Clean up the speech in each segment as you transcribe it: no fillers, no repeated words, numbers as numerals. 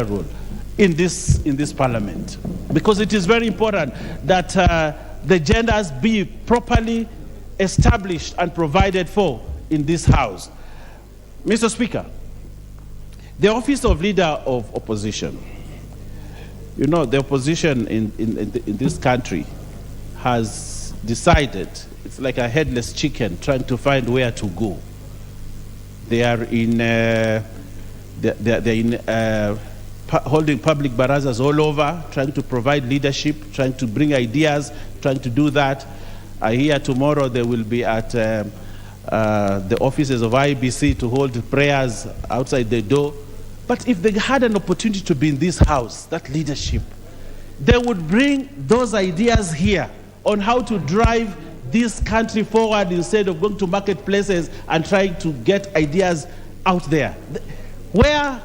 role in this parliament, because it is very important that the genders be properly established and provided for in this house. Mr. Speaker, the office of leader of opposition, you know, the opposition in this country has decided, it's like a headless chicken trying to find where to go. They are holding public barazas all over, trying to provide leadership, trying to bring ideas, trying to do that. I hear tomorrow they will be at the offices of IBC to hold prayers outside the door. But if they had an opportunity to be in this house, that leadership, they would bring those ideas here on how to drive this country forward instead of going to marketplaces and trying to get ideas out there. Where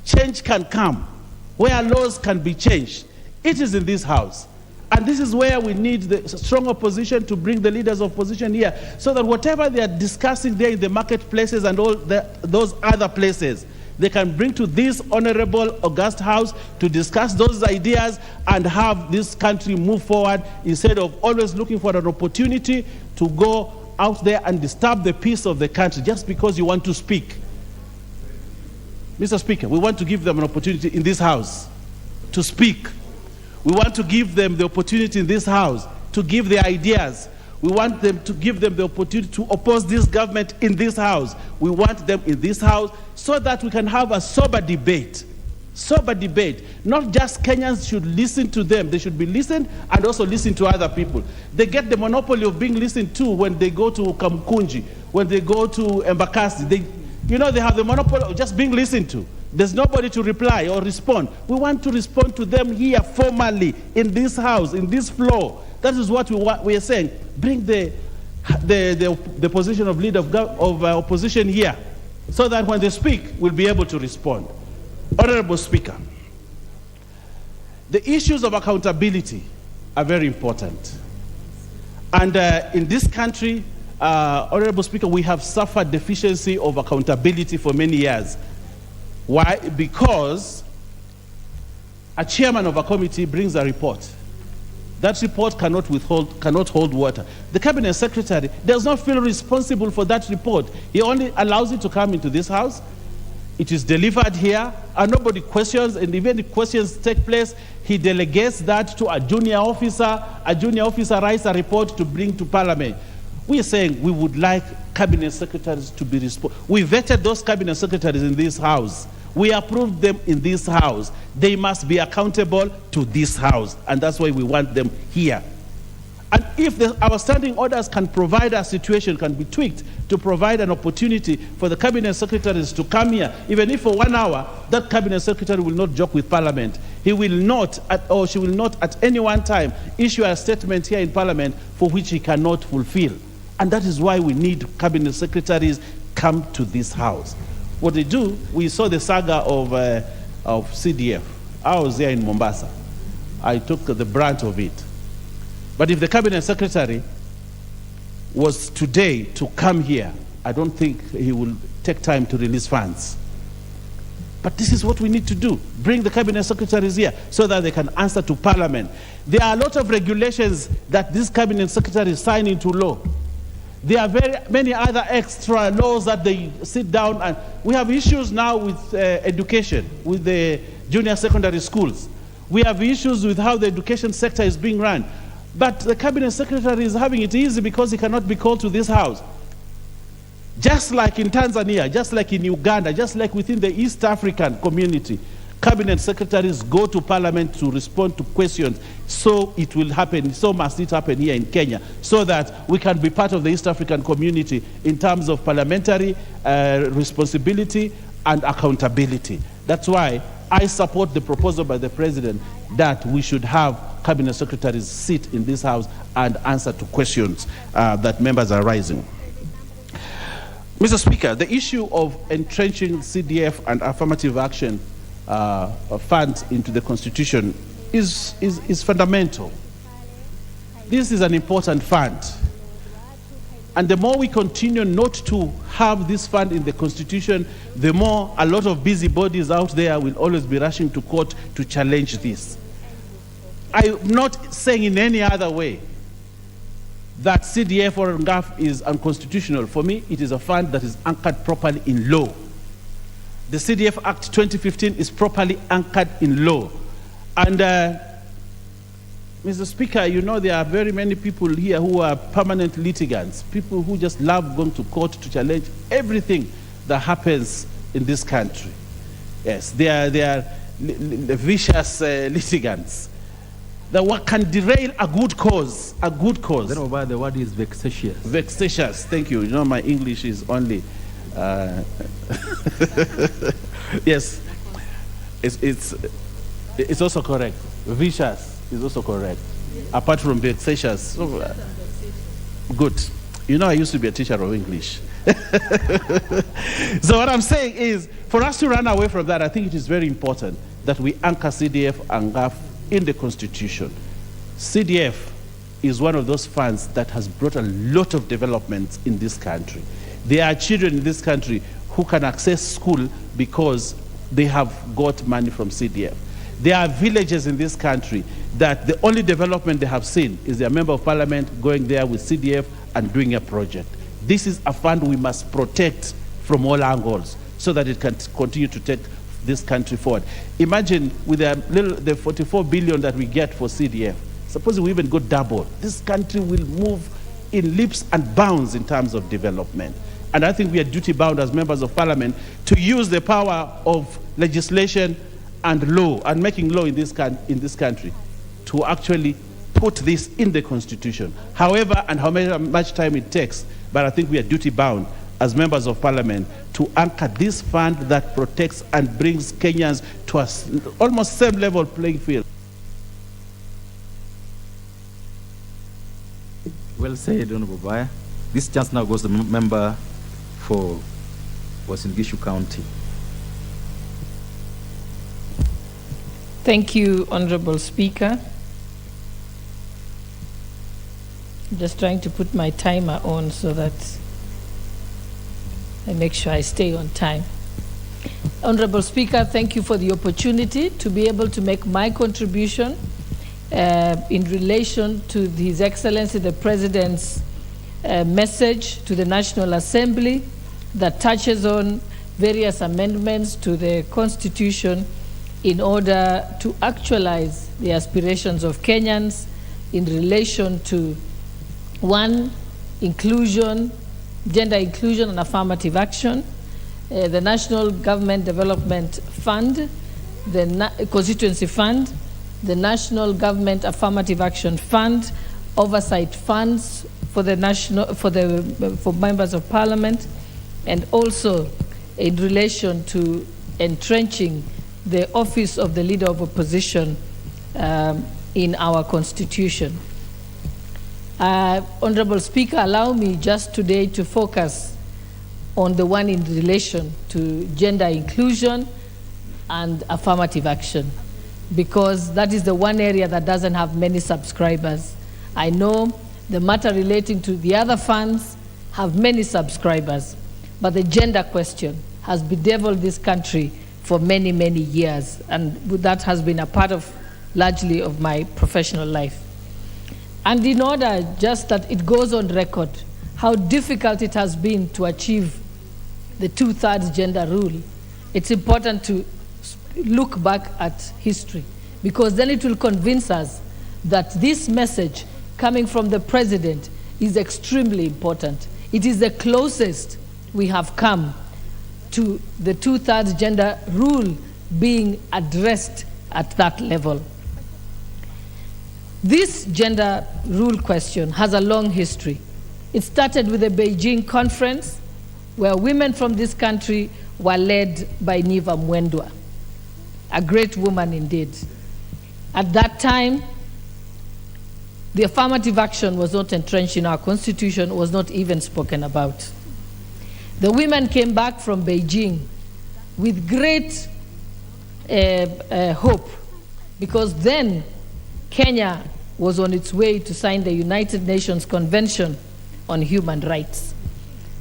change can come, where laws can be changed, it is in this house. And this is where we need the strong opposition to bring the leaders of opposition here, so that whatever they are discussing there in the marketplaces and all those other places, they can bring to this honorable, august house to discuss those ideas and have this country move forward, instead of always looking for an opportunity to go out there and disturb the peace of the country just because you want to speak. Mr. Speaker, we want to give them an opportunity in this house to speak. We want to give them the opportunity in this house to give their ideas. We want them to give them the opportunity to oppose this government in this house. We want them in this house so that we can have a sober debate. Sober debate. Not just Kenyans should listen to them. They should be listened and also listen to other people. They get the monopoly of being listened to when they go to Kamkunji, when they go to Embakasi. They have the monopoly of just being listened to. There's nobody to reply or respond. We want to respond to them here formally in this house, in this floor. That is what we are saying. Bring the position of leader of opposition here, so that when they speak, we'll be able to respond. Honorable Speaker, the issues of accountability are very important. And in this country, Honorable Speaker, we have suffered deficiency of accountability for many years. Why? Because a chairman of a committee brings a report. That report cannot hold water. The cabinet secretary does not feel responsible for that report. He only allows it to come into this house. It is delivered here, and nobody questions, and even if questions take place, he delegates that to a junior officer. A junior officer writes a report to bring to Parliament. We are saying we would like cabinet secretaries to be responsible. We vetted those cabinet secretaries in this house. We approved them in this house. They must be accountable to this house, and that's why we want them here. And if our standing orders can provide a situation, can be tweaked to provide an opportunity for the cabinet secretaries to come here, even if for 1 hour, that cabinet secretary will not joke with Parliament. He will not, or she will not at any one time issue a statement here in Parliament for which he cannot fulfill. And that is why we need cabinet secretaries come to this house. What they do, we saw the saga of CDF. I was there in Mombasa. I took the brunt of it. But if the cabinet secretary was today to come here, I don't think he will take time to release funds. But this is what we need to do. Bring the cabinet secretaries here so that they can answer to Parliament. There are a lot of regulations that these cabinet secretaries sign into law. There are very many other extra laws that they sit down, and we have issues now with education, with the junior secondary schools. We have issues with how the education sector is being run. But the cabinet secretary is having it easy because he cannot be called to this house. Just like in Tanzania, just like in Uganda, just like within the East African community, cabinet secretaries go to Parliament to respond to questions. So it will happen, so must it happen here in Kenya, so that we can be part of the East African community in terms of parliamentary responsibility and accountability. That's why I support the proposal by the President that we should have cabinet secretaries sit in this house and answer to questions that members are raising. Mr. Speaker, the issue of entrenching CDF and affirmative action funds into the Constitution is fundamental. This is an important fund. And the more we continue not to have this fund in the Constitution, the more a lot of busybodies out there will always be rushing to court to challenge this. I'm not saying in any other way that CDF or NGAF is unconstitutional. For me, it is a fund that is anchored properly in law. The CDF Act 2015 is properly anchored in law. And Mr. Speaker, you know there are very many people here who are permanent litigants, people who just love going to court to challenge everything that happens in this country. Yes, they are vicious litigants. The what can derail a good cause, a good cause. Then over the word is vexatious. Vexatious, thank you. You know my English is only, yes, it's also correct. Vicious is also correct, apart from vexatious. So, good. You know I used to be a teacher of English. So what I'm saying is, for us to run away from that, I think it is very important that we anchor CDF and GAF in the Constitution. CDF is one of those funds that has brought a lot of developments in this country. There are children in this country who can access school because they have got money from CDF. There are villages in this country that the only development they have seen is their member of parliament going there with CDF and doing a project. This is a fund we must protect from all angles so that it can continue to take this country forward. Imagine with the 44 billion that we get for CDF, suppose we even go double, this country will move in leaps and bounds in terms of development. And I think we are duty bound as members of parliament to use the power of legislation and law and making law in this country to actually put this in the Constitution. However and however much time it takes, but I think we are duty bound as members of parliament to anchor this fund that protects and brings Kenyans to a almost same level playing field. Well said, Honorable Baya. This chance now goes to the member for Uasin Gishu County. Thank you, Honorable Speaker. I'm just trying to put my timer on so that I make sure I stay on time. Honorable Speaker, thank you for the opportunity to be able to make my contribution in relation to His Excellency the President's message to the National Assembly that touches on various amendments to the Constitution in order to actualize the aspirations of Kenyans in relation to, one, inclusion, gender inclusion and affirmative action, the National Government Development Fund, the Constituency Fund, the National Government Affirmative Action Fund, oversight funds for for members of Parliament, and also in relation to entrenching the office of the Leader of Opposition in our Constitution. Honorable Speaker, allow me just today to focus on the one in relation to gender inclusion and affirmative action, because that is the one area that doesn't have many subscribers. I know the matter relating to the other funds have many subscribers, but the gender question has bedeviled this country for many, many years, and that has been a part of, largely, of my professional life. And in order just that it goes on record how difficult it has been to achieve the 2/3 gender rule, it's important to look back at history, because then it will convince us that this message coming from the President is extremely important. It is the closest we have come to the 2/3 gender rule being addressed at that level. This gender rule question has a long history. It started with the Beijing conference, where women from this country were led by Niva Mwendwa, a great woman indeed. At that time, the affirmative action was not entrenched in our Constitution, was not even spoken about. The women came back from Beijing with great hope, because then Kenya was on its way to sign the United Nations Convention on human rights.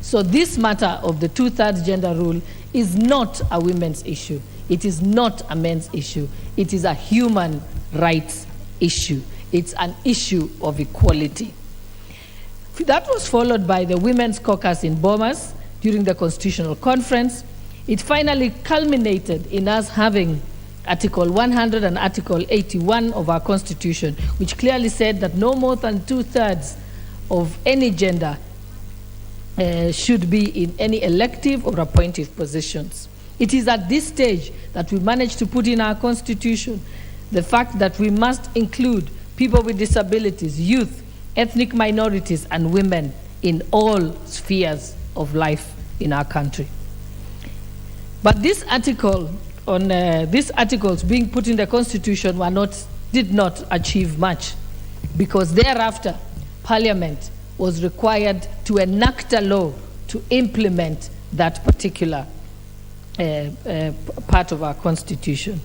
So this matter of the 2/3 gender rule is not a women's issue. It is not a men's issue. It is a human rights issue. It's an issue of equality. That was followed by the Women's Caucus in Bomas during the Constitutional Conference. It finally culminated in us having Article 100 and Article 81 of our Constitution, which clearly said that no more than 2/3 of any gender should be in any elective or appointive positions. It is at this stage that we managed to put in our Constitution the fact that we must include people with disabilities, youth, ethnic minorities, and women in all spheres of life in our country. But this article on these articles being put in the Constitution did not achieve much, because thereafter Parliament was required to enact a law to implement that particular part of our Constitution.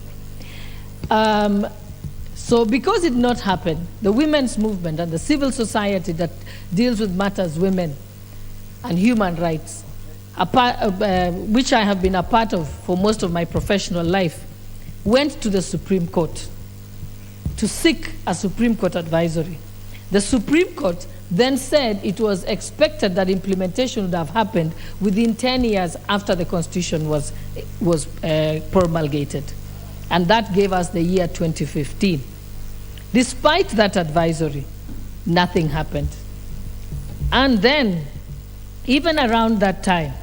So because it did not happen, the women's movement and the civil society that deals with matters women and human rights, which I have been a part of for most of my professional life, went to the Supreme Court to seek a Supreme Court advisory. The Supreme Court then said it was expected that implementation would have happened within 10 years after the Constitution was promulgated. And that gave us the year 2015. Despite that advisory, nothing happened. And then, even around that time,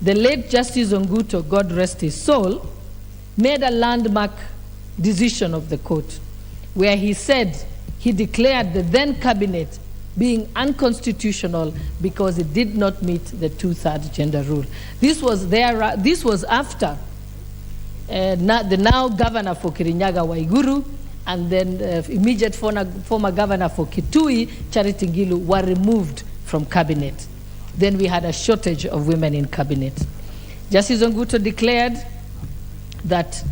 the late Justice Onguto, God rest his soul, made a landmark decision of the court, where he declared the then cabinet being unconstitutional because it did not meet the 2/3 gender rule. This was after the now governor for Kirinyaga, Waiguru, and then immediate former governor for Kitui, Charity Ngilu, were removed from cabinet. Then we had a shortage of women in cabinet. Justice Onguto declared that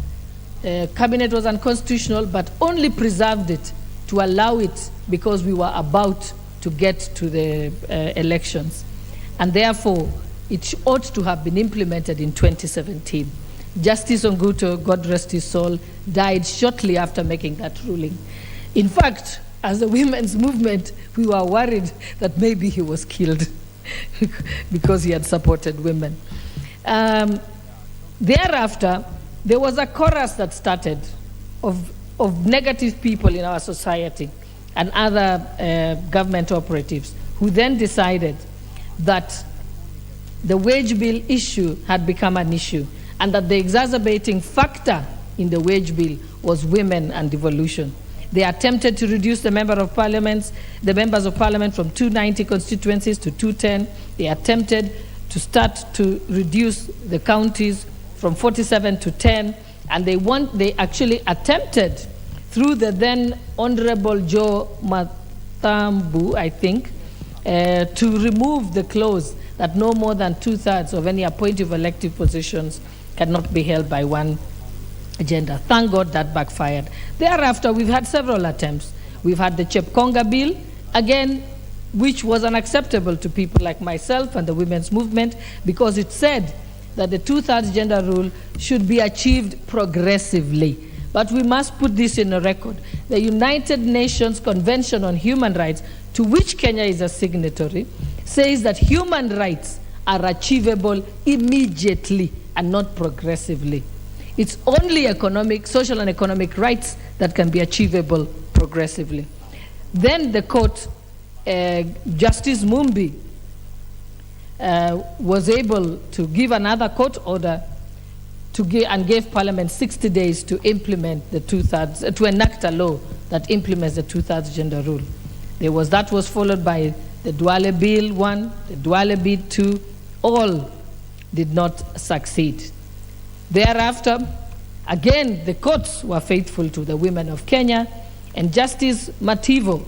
cabinet was unconstitutional, but only preserved it to allow it because we were about to get to the elections. And therefore, it ought to have been implemented in 2017. Justice Onguto, God rest his soul, died shortly after making that ruling. In fact, as a women's movement, we were worried that maybe he was killed because he had supported women. Thereafter, there was a chorus that started of negative people in our society and other government operatives who then decided that the wage bill issue had become an issue, and that the exacerbating factor in the wage bill was women and devolution. They attempted to reduce the members of parliament from 290 constituencies to 210. They attempted to start to reduce the counties from 47 to 10, and they actually attempted, through the then Honorable Joe Matambu, I think, to remove the clause that no more than 2/3 of any appointive elective positions cannot be held by one gender. Thank God that backfired. Thereafter, we've had several attempts. We've had the Chepkonga bill, again, which was unacceptable to people like myself and the women's movement, because it said that the 2/3 gender rule should be achieved progressively. But we must put this in a record. The United Nations Convention on Human Rights, to which Kenya is a signatory, says that human rights are achievable immediately and not progressively. It's only social and economic rights that can be achievable progressively. Then the court, Justice Mumbi, was able to give another court order and gave Parliament 60 days to implement the 2/3, to enact a law that implements the 2/3 gender rule. That was followed by the Duale Bill 1, the Duale Bill 2, all did not succeed. Thereafter, again, the courts were faithful to the women of Kenya, and Justice Mativo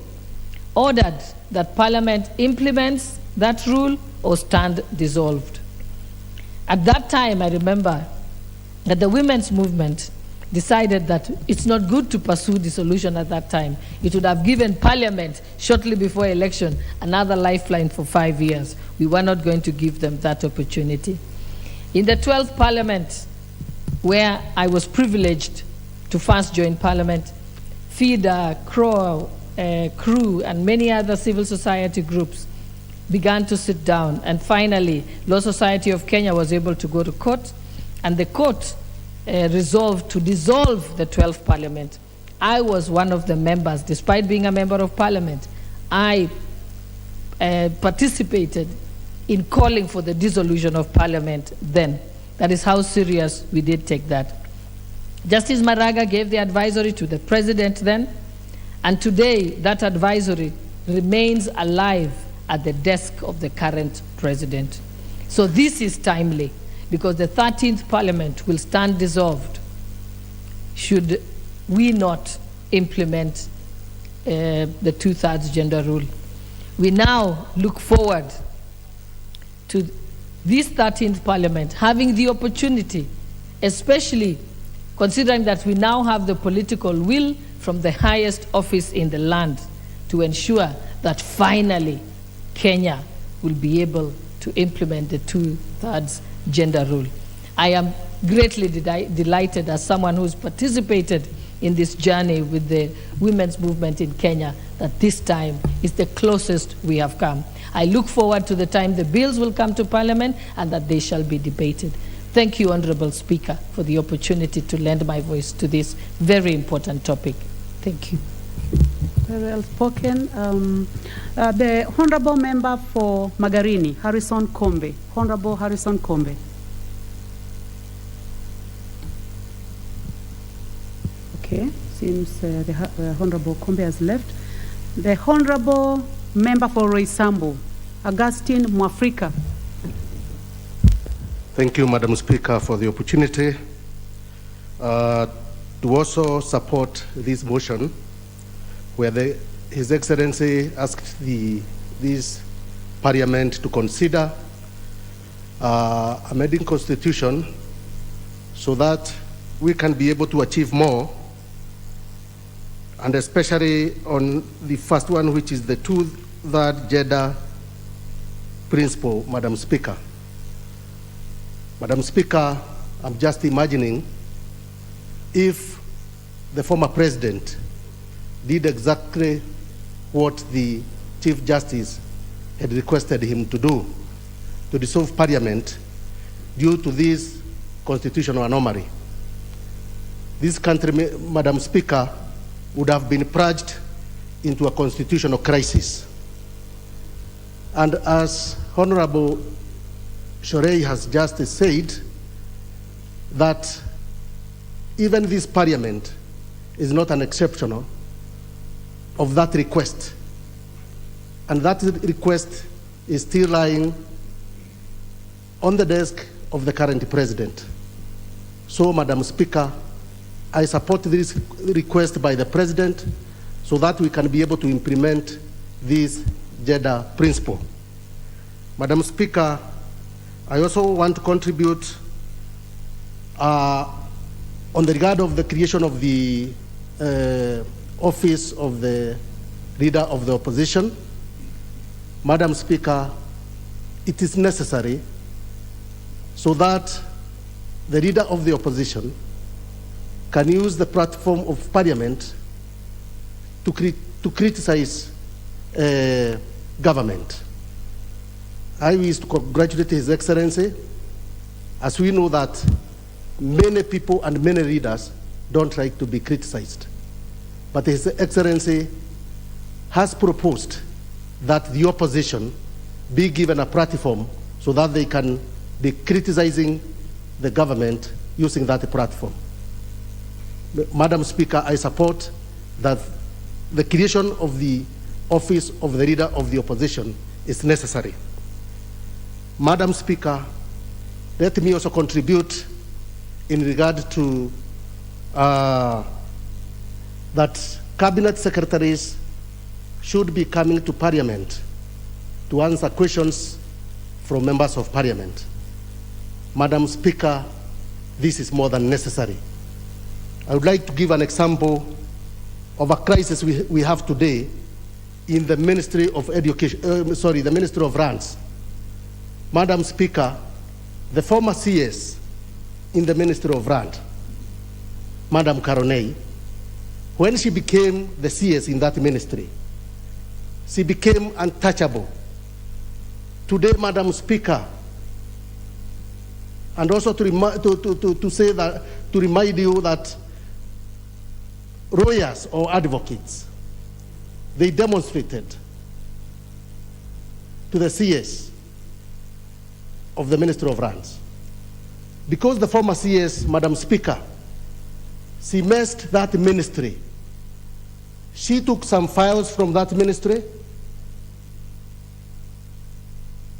ordered that Parliament implements that rule or stand dissolved. At that time, I remember that the women's movement decided that it's not good to pursue dissolution at that time. It would have given Parliament, shortly before election, another lifeline for 5 years. We were not going to give them that opportunity. In the 12th Parliament, where I was privileged to first join Parliament, FIDA, CROW, CREW, and many other civil society groups began to sit down. And finally, Law Society of Kenya was able to go to court, and the court resolved to dissolve the 12th Parliament. I was one of the members. Despite being a member of Parliament, I participated in calling for the dissolution of Parliament then. That is how serious we did take that. Justice Maraga gave the advisory to the president then, and today that advisory remains alive at the desk of the current president. So this is timely, because the 13th Parliament will stand dissolved should we not implement the 2/3 gender rule. We now look forward to this 13th Parliament having the opportunity, especially considering that we now have the political will from the highest office in the land, to ensure that finally Kenya will be able to implement the 2/3 gender rule. I am greatly delighted, as someone who's participated in this journey with the women's movement in Kenya, that this time is the closest we have come. I look forward to the time the bills will come to Parliament and that they shall be debated. Thank you, Honorable Speaker, for the opportunity to lend my voice to this very important topic. Thank you. Very well spoken. The Honorable Member for Magarini, Harrison Kombe. Honorable Harrison Kombe. Okay, seems the Honorable Kombe has left. The Honorable Member for Roysambu, Augustine Mwafrika. Thank you, Madam Speaker, for the opportunity to also support this motion, where His Excellency asked this Parliament to consider amending Constitution so that we can be able to achieve more, and especially on the first one, which is the 2/3 gender principle, Madam Speaker. Madam Speaker, I'm just imagining if the former president did exactly what the Chief Justice had requested him to do, to dissolve Parliament due to this constitutional anomaly. This country, Madam Speaker, would have been plunged into a constitutional crisis. And as Honorable Shorey has just said, that even this Parliament is not an exception of that request. And that request is still lying on the desk of the current president. So, Madam Speaker, I support this request by the president so that we can be able to implement this gender principle. Madam Speaker, I also want to contribute on the regard of the creation of the office of the leader of the opposition. Madam Speaker, it is necessary so that the leader of the opposition can use the platform of Parliament to criticize government. I wish to congratulate His Excellency, as we know that many people and many leaders don't like to be criticized. But His Excellency has proposed that the opposition be given a platform so that they can be criticizing the government using that platform. Madam Speaker, I support that the creation of the office of the leader of the opposition is necessary. Madam Speaker, let me also contribute in regard to that cabinet secretaries should be coming to Parliament to answer questions from members of Parliament. Madam Speaker, this is more than necessary. I would like to give an example of a crisis we have today in the Ministry of Education, the Ministry of Lands. Madam Speaker, the former CS in the Ministry of Land, Madam Caronay, when she became the CS in that ministry, she became untouchable. Today, Madam Speaker, and also to remind you that lawyers or advocates, they demonstrated to the CS of the Ministry of Lands. Because the former CS, Madam Speaker, she messed that ministry. She took some files from that ministry,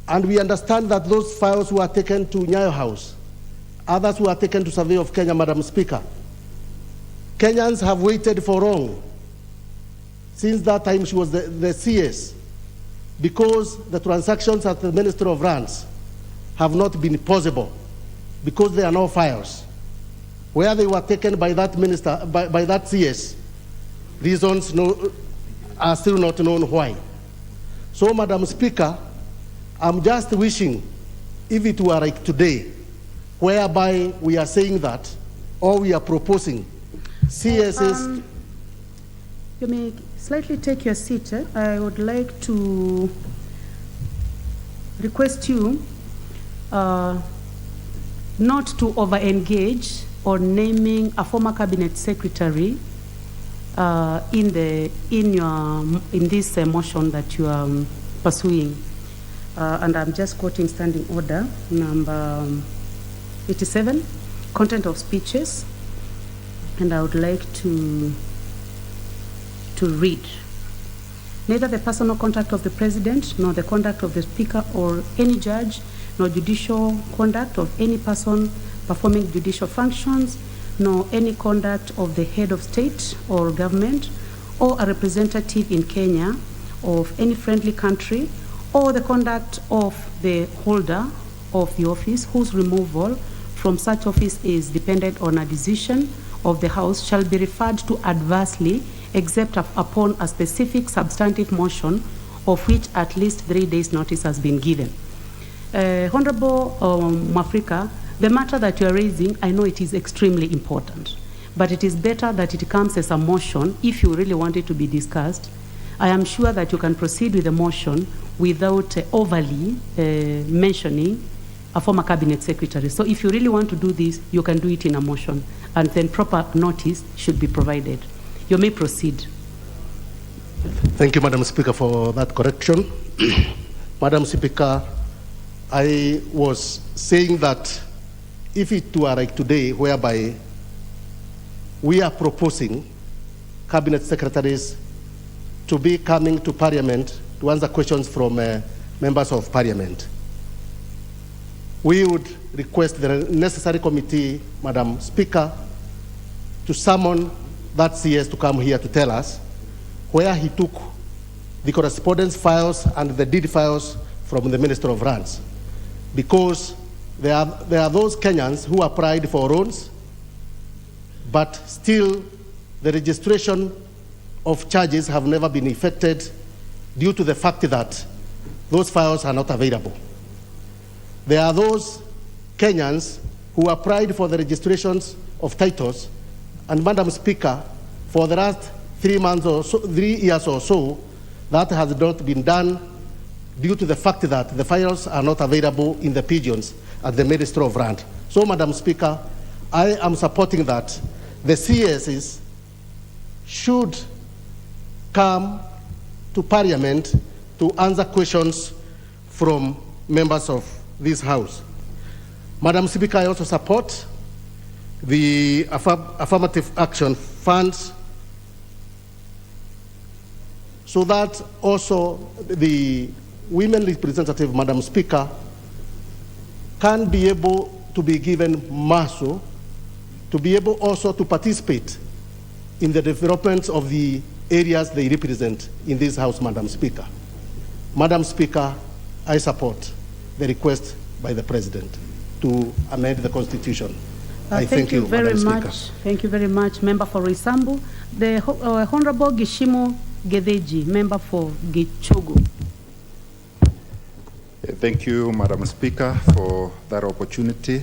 and we understand that those files were taken to Nyayo House. Others were taken to Survey of Kenya, Madam Speaker. Kenyans have waited for long. Since that time, she was the CS, because the transactions at the Ministry of Lands have not been possible, because there are no files. Where they were taken by that minister, by that CS, reasons are still not known why. So, Madam Speaker, I'm just wishing, if it were like today, whereby we are saying that, or we are proposing CSs. You may slightly take your seat. I would like to request you not to over-engage on naming a former cabinet secretary in this motion that you are pursuing. And I'm just quoting Standing Order number 87, content of speeches, and I would like to read. Neither the personal conduct of the President, nor the conduct of the Speaker or any judge, nor judicial conduct of any person performing judicial functions, nor any conduct of the head of state or government, or a representative in Kenya of any friendly country, or the conduct of the holder of the office whose removal from such office is dependent on a decision of the House shall be referred to adversely except upon a specific substantive motion of which at least 3 days notice has been given. Honorable Mafrika, the matter that you are raising, I know it is extremely important, but it is better that it comes as a motion if you really want it to be discussed. I am sure that you can proceed with the motion without overly mentioning a former cabinet secretary. So if you really want to do this, you can do it in a motion, and then proper notice should be provided. You may proceed. Thank you, Madam Speaker, for that correction. Madam Speaker, I was saying that if it were like today, whereby we are proposing cabinet secretaries to be coming to Parliament to answer questions from members of Parliament, we would request the necessary committee, Madam Speaker, to summon that CS to come here to tell us where he took the correspondence files and the deed files from the Minister of Lands. Because there are those Kenyans who applied for loans, but still the registration of charges have never been effected due to the fact that those files are not available. There are those Kenyans who applied for the registrations of titles, and Madam Speaker, for the last 3 months or so, 3 years or so, that has not been done due to the fact that the files are not available in the pigeons at the Ministry of Land. So, Madam Speaker, I am supporting that the CSs should come to Parliament to answer questions from members of this House. Madam Speaker, I also support the affirmative action funds so that also the women representative, Madam Speaker, can be able to be given muscle to be able also to participate in the development of the areas they represent in this House, Madam Speaker. Madam Speaker, I support the request by the President to amend the Constitution. I thank you, very Madam much. Speaker. Thank you very much, Member for Roysambu. The Honorable Gishimu Gedeji, Member for Gichogo. Thank you, Madam Speaker, for that opportunity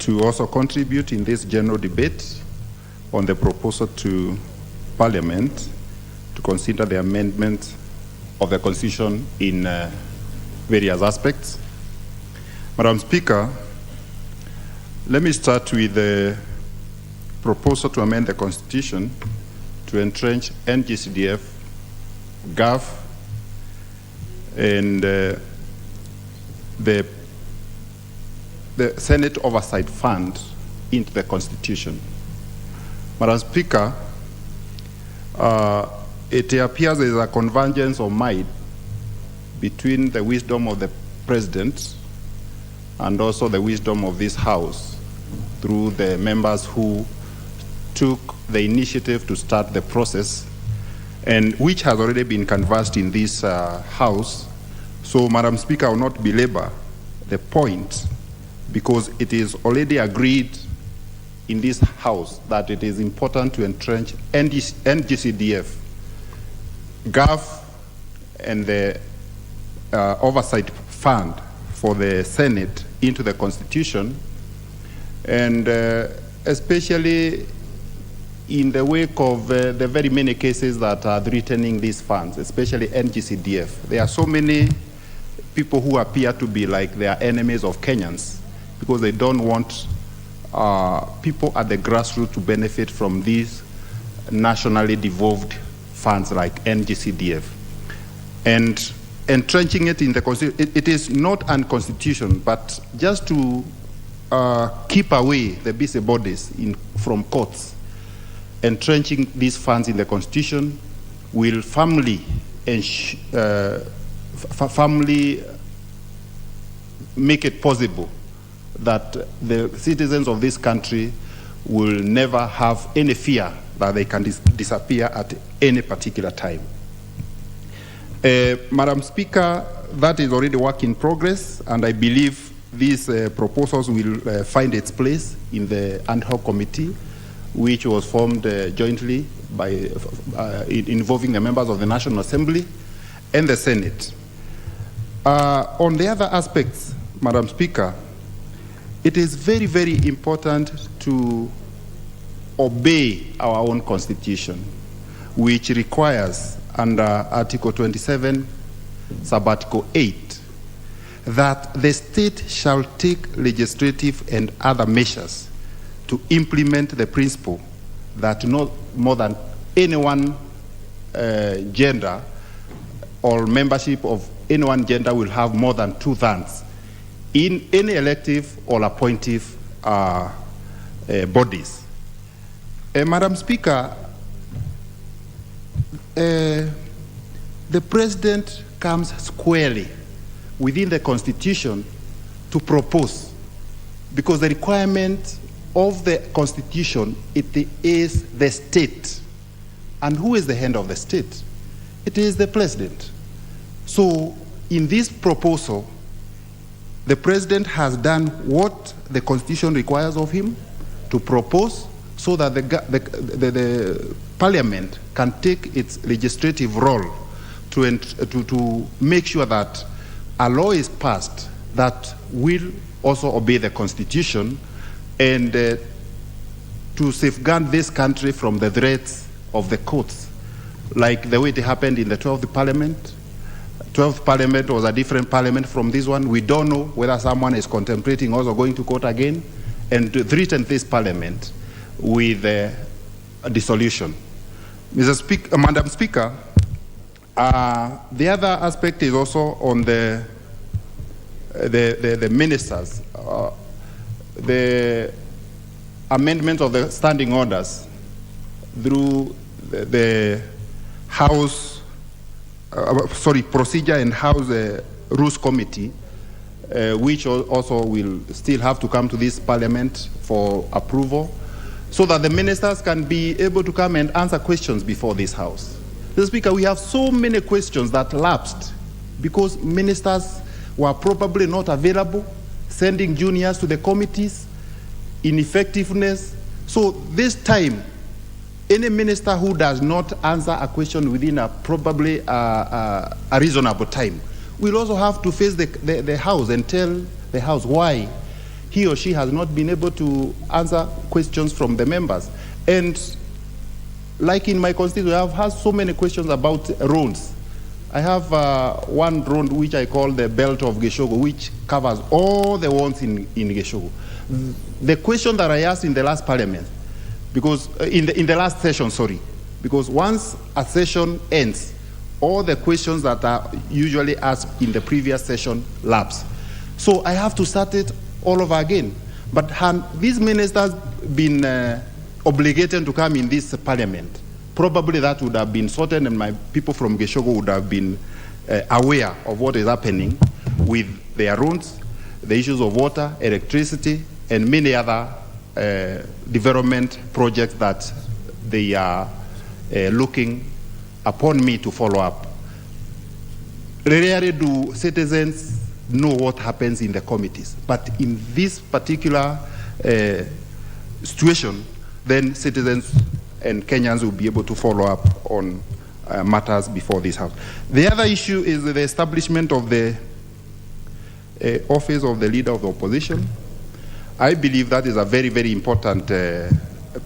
to also contribute in this general debate on the proposal to Parliament to consider the amendment of the Constitution in various aspects. Madam Speaker, let me start with the proposal to amend the Constitution to entrench NGCDF, GAF, and the Senate Oversight Fund into the Constitution. Madam Speaker, it appears there is a convergence of might between the wisdom of the President and also the wisdom of this House through the members who took the initiative to start the process, and which has already been canvassed in this House. So, Madam Speaker, I will not belabor the point because it is already agreed in this House that it is important to entrench NGCDF, GAF, and the Oversight Fund for the Senate into the Constitution, and especially in the wake of the very many cases that are threatening these funds, especially NGCDF. There are so many people who appear to be like they are enemies of Kenyans because they don't want people at the grassroots to benefit from these nationally devolved funds like NGCDF. And entrenching it in the Constitution, it is not unconstitutional, but just to keep away the busybodies from courts, entrenching these funds in the Constitution will firmly make it possible that the citizens of this country will never have any fear that they can disappear at any particular time. Madam Speaker, that is already work in progress, and I believe these proposals will find its place in the ad hoc committee, which was formed jointly by involving the members of the National Assembly and the Senate. On the other aspects, Madam Speaker, it is very, very important to obey our own Constitution, which requires under Article 27, Subarticle 8, that the state shall take legislative and other measures to implement the principle that no more than any one gender or membership of any one gender will have more than 2/3 in any elective or appointive bodies. Madam Speaker, the President comes squarely within the Constitution to propose, because the requirement of the Constitution, it is the state. And who is the head of the state? It is the President. So in this proposal, the President has done what the Constitution requires of him to propose, so that the Parliament can take its legislative role to make sure that a law is passed that will also obey the Constitution and to safeguard this country from the threats of the courts, like the way it happened in the 12th Parliament. 12th Parliament was a different parliament from this one. We don't know whether someone is contemplating also going to court again and to threaten this Parliament with dissolution. Madam Speaker, the other aspect is also on the ministers. The amendment of the standing orders through the House, Procedure and House Rules Committee, which also will still have to come to this Parliament for approval, so that the ministers can be able to come and answer questions before this House. Mr. Speaker, we have so many questions that lapsed because ministers were probably not available, sending juniors to the committees, ineffectiveness. So this time, any minister who does not answer a question within probably a reasonable time will also have to face the House and tell the House why he or she has not been able to answer questions from the members. And like in my constituency, I have had so many questions about roads. I have one road which I call the Belt of Geshogo, which covers all the roads in Geshogo. The question that I asked in the last parliament, because in the last session, sorry, because once a session ends, all the questions that are usually asked in the previous session lapse. So I have to start it all over again. But had these ministers been obligated to come in this parliament, probably that would have been sorted and my people from Geshogo would have been aware of what is happening with their roads, the issues of water, electricity, and many other development projects that they are looking upon me to follow up. Rarely do citizens know what happens in the committees, but in this particular situation, then citizens and Kenyans will be able to follow up on matters before this House. The other issue is the establishment of the office of the Leader of the Opposition. I believe that is a very, very important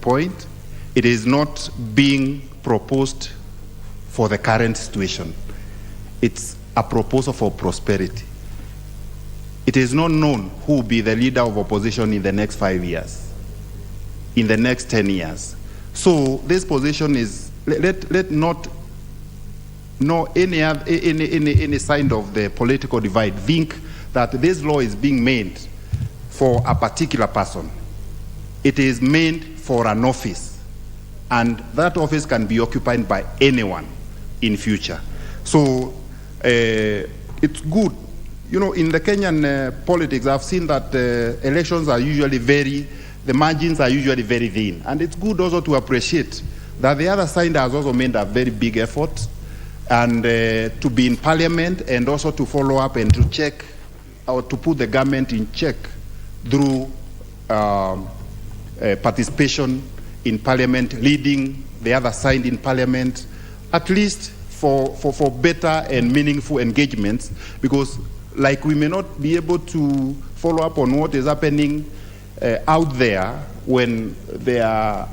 point. It is not being proposed for the current situation. It's a proposal for prosperity. It is not known who will be the Leader of Opposition in the next 5 years, in the next 10 years. So this position is, let not know any sign of the political divide. Think that this law is being made for a particular person. It is made for an office, and that office can be occupied by anyone in future. So it's good. You know, in the Kenyan politics, I've seen that elections are usually the margins are usually very thin. And it's good also to appreciate that the other side has also made a very big effort and to be in parliament and also to follow up and to check or to put the government in check through participation in parliament, leading the other side in parliament, at least for better and meaningful engagements, because like we may not be able to follow up on what is happening out there when there are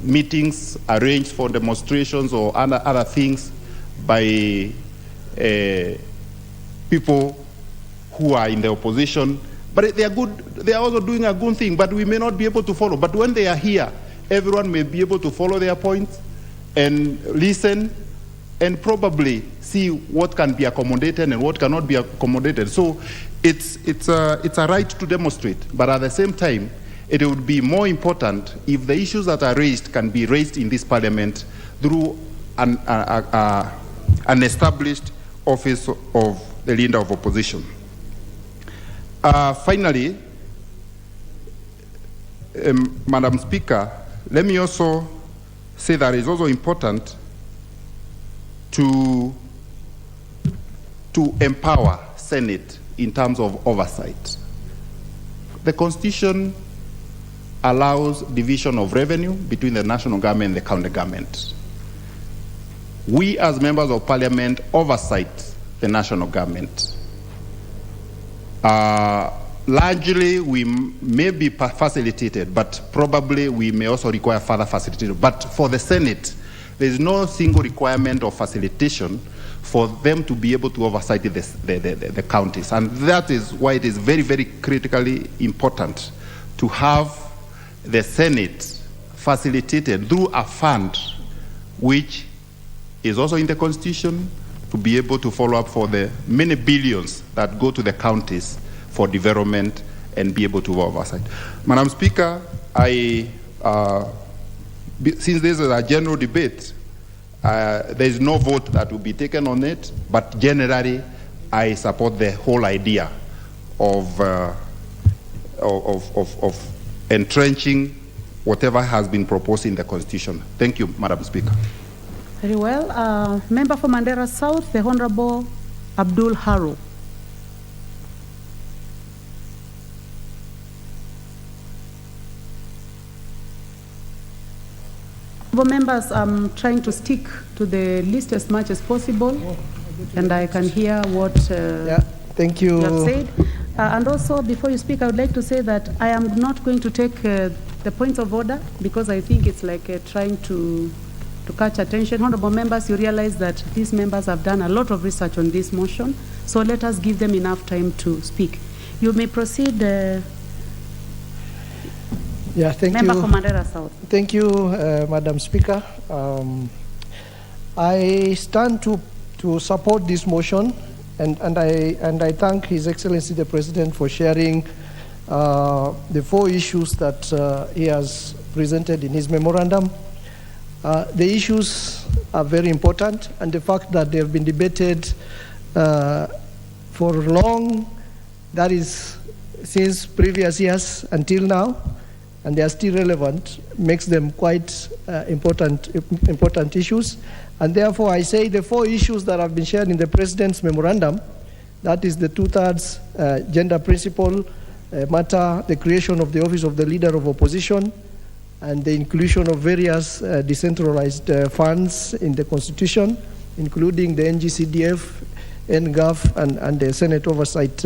meetings arranged for demonstrations or other things by people who are in the opposition. But they are good, they are also doing a good thing, but we may not be able to follow. But when they are here, everyone may be able to follow their points and listen and probably see what can be accommodated and what cannot be accommodated. So it's a right to demonstrate, but at the same time, it would be more important if the issues that are raised can be raised in this parliament through an established office of the Leader of Opposition. Finally, Madam Speaker, let me also say that it's also important to empower Senate in terms of oversight. The Constitution allows division of revenue between the national government and the county government. We as members of parliament oversight the national government. Largely, we may be facilitated, but probably we may also require further facilitation. But for the Senate, there is no single requirement of facilitation for them to be able to oversight the counties. And that is why it is very, very critically important to have the Senate facilitated through a fund which is also in the Constitution to be able to follow up for the many billions that go to the counties for development and be able to oversight. Madam Speaker, since this is a general debate, there is no vote that will be taken on it, but generally I support the whole idea of entrenching whatever has been proposed in the Constitution. Thank you, Madam Speaker. Very well. Member for Mandera South, the Honorable Abdul Haru. Members, I'm trying to stick to the list as much as possible, and I can hear what Thank you. you have said. And also, before you speak, I would like to say that I am not going to take the points of order, because I think it's like trying to catch attention. Honorable members, you realize that these members have done a lot of research on this motion, so let us give them enough time to speak. You may proceed, Thank Member you. for Mandera South. Thank you, Madam Speaker. I stand to support this motion, and I thank His Excellency the President for sharing the 4 issues that he has presented in his memorandum. The issues are very important, and the fact that they have been debated for long, that is since previous years until now, and they are still relevant, makes them quite important issues. And therefore, I say the 4 issues that have been shared in the President's memorandum, that is the 2/3 gender principle matter, the creation of the office of the leader of opposition, and the inclusion of various decentralized funds in the Constitution, including the NGCDF, NGAF, and the Senate Oversight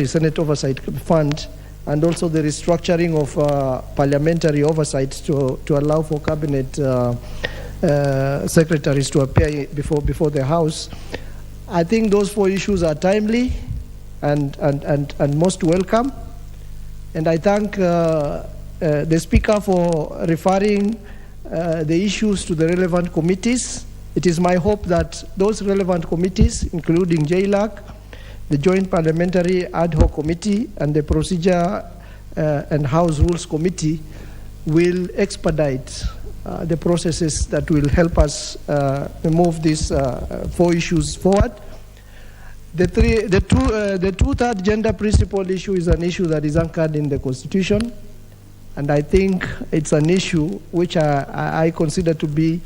Senate Oversight Fund, and also the restructuring of parliamentary oversight to allow for cabinet secretaries to appear before the House. I think those 4 issues are timely and most welcome. And I thank the Speaker for referring the issues to the relevant committees. It is my hope that those relevant committees, including JLAC, the Joint Parliamentary Ad Hoc Committee, and the Procedure and House Rules Committee, will expedite the processes that will help us move these 4 issues forward. The 2/3 gender principle issue is an issue that is anchored in the Constitution, and I think it's an issue which I consider to be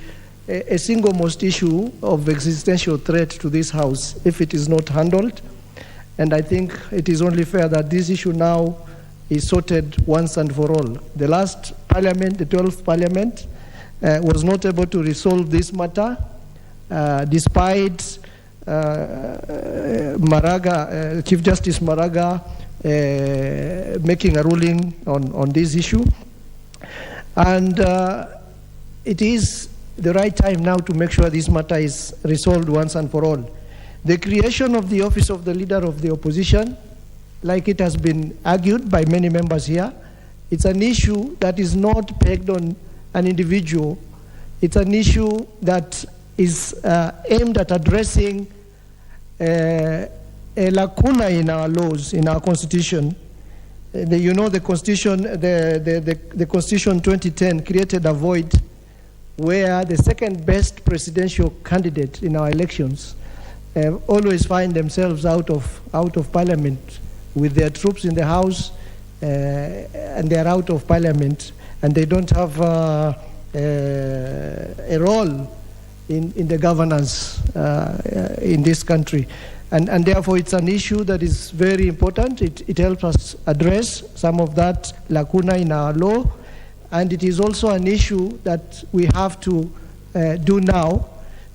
a single most issue of existential threat to this House if it is not handled. And I think it is only fair that this issue now is sorted once and for all. The last Parliament, the 12th Parliament, was not able to resolve this matter, despite Chief Justice Maraga making a ruling on this issue. And it is the right time now to make sure this matter is resolved once and for all. The creation of the office of the leader of the opposition, like it has been argued by many members here, it's an issue that is not pegged on an individual. It's an issue that is aimed at addressing a lacuna in our laws, in our Constitution. The Constitution, the Constitution 2010 created a void where the second best presidential candidate in our elections always find themselves out of Parliament with their troops in the House, and they are out of Parliament, and they don't have a role in the governance in this country. And therefore, it's an issue that is very important. It helps us address some of that lacuna in our law, and it is also an issue that we have to do now,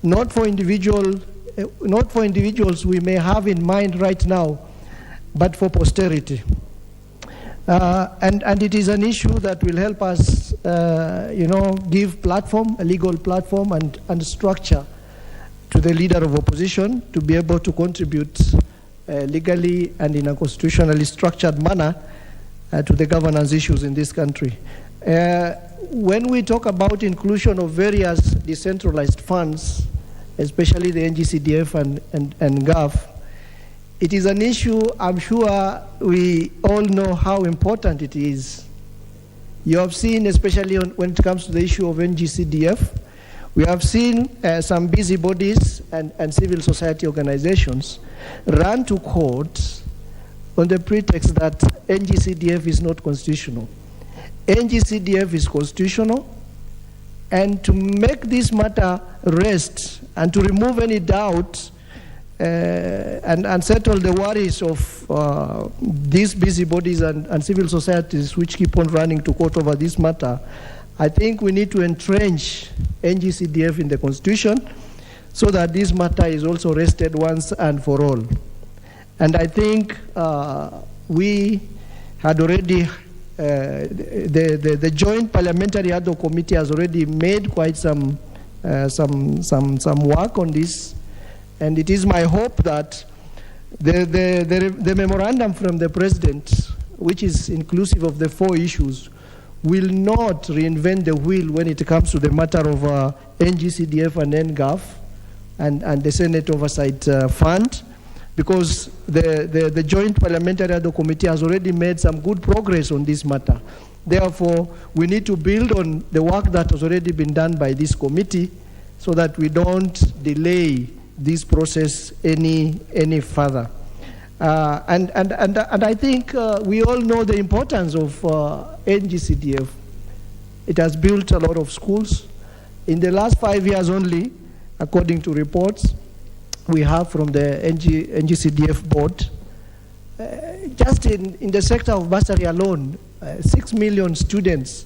not for individuals we may have in mind right now, but for posterity. And it is an issue that will help us, give platform, a legal platform and structure to the leader of opposition to be able to contribute legally and in a constitutionally structured manner to the governance issues in this country. When we talk about inclusion of various decentralized funds, especially the NGCDF and GAF, it is an issue I'm sure we all know how important it is. You have seen, especially when it comes to the issue of NGCDF, we have seen some busybodies and civil society organizations run to court on the pretext that NGCDF is not constitutional. NGCDF is constitutional, and to make this matter rest and to remove any doubt and settle the worries of these busybodies and civil societies which keep on running to court over this matter, I think we need to entrench NGCDF in the Constitution so that this matter is also rested once and for all. And I think we had already, the Joint Parliamentary Ad hoc Committee has already made quite some work on this. And it is my hope that the memorandum from the President, which is inclusive of the 4 issues, will not reinvent the wheel when it comes to the matter of NGCDF and NGAF and the Senate Oversight Fund, because the Joint Parliamentary Ad hoc Committee has already made some good progress on this matter. Therefore, we need to build on the work that has already been done by this committee so that we don't delay this process any further. And I think we all know the importance of NGCDF. It has built a lot of schools. In the last 5 years only, according to reports we have from the NGCDF board, just in the sector of bursary alone, 6 million students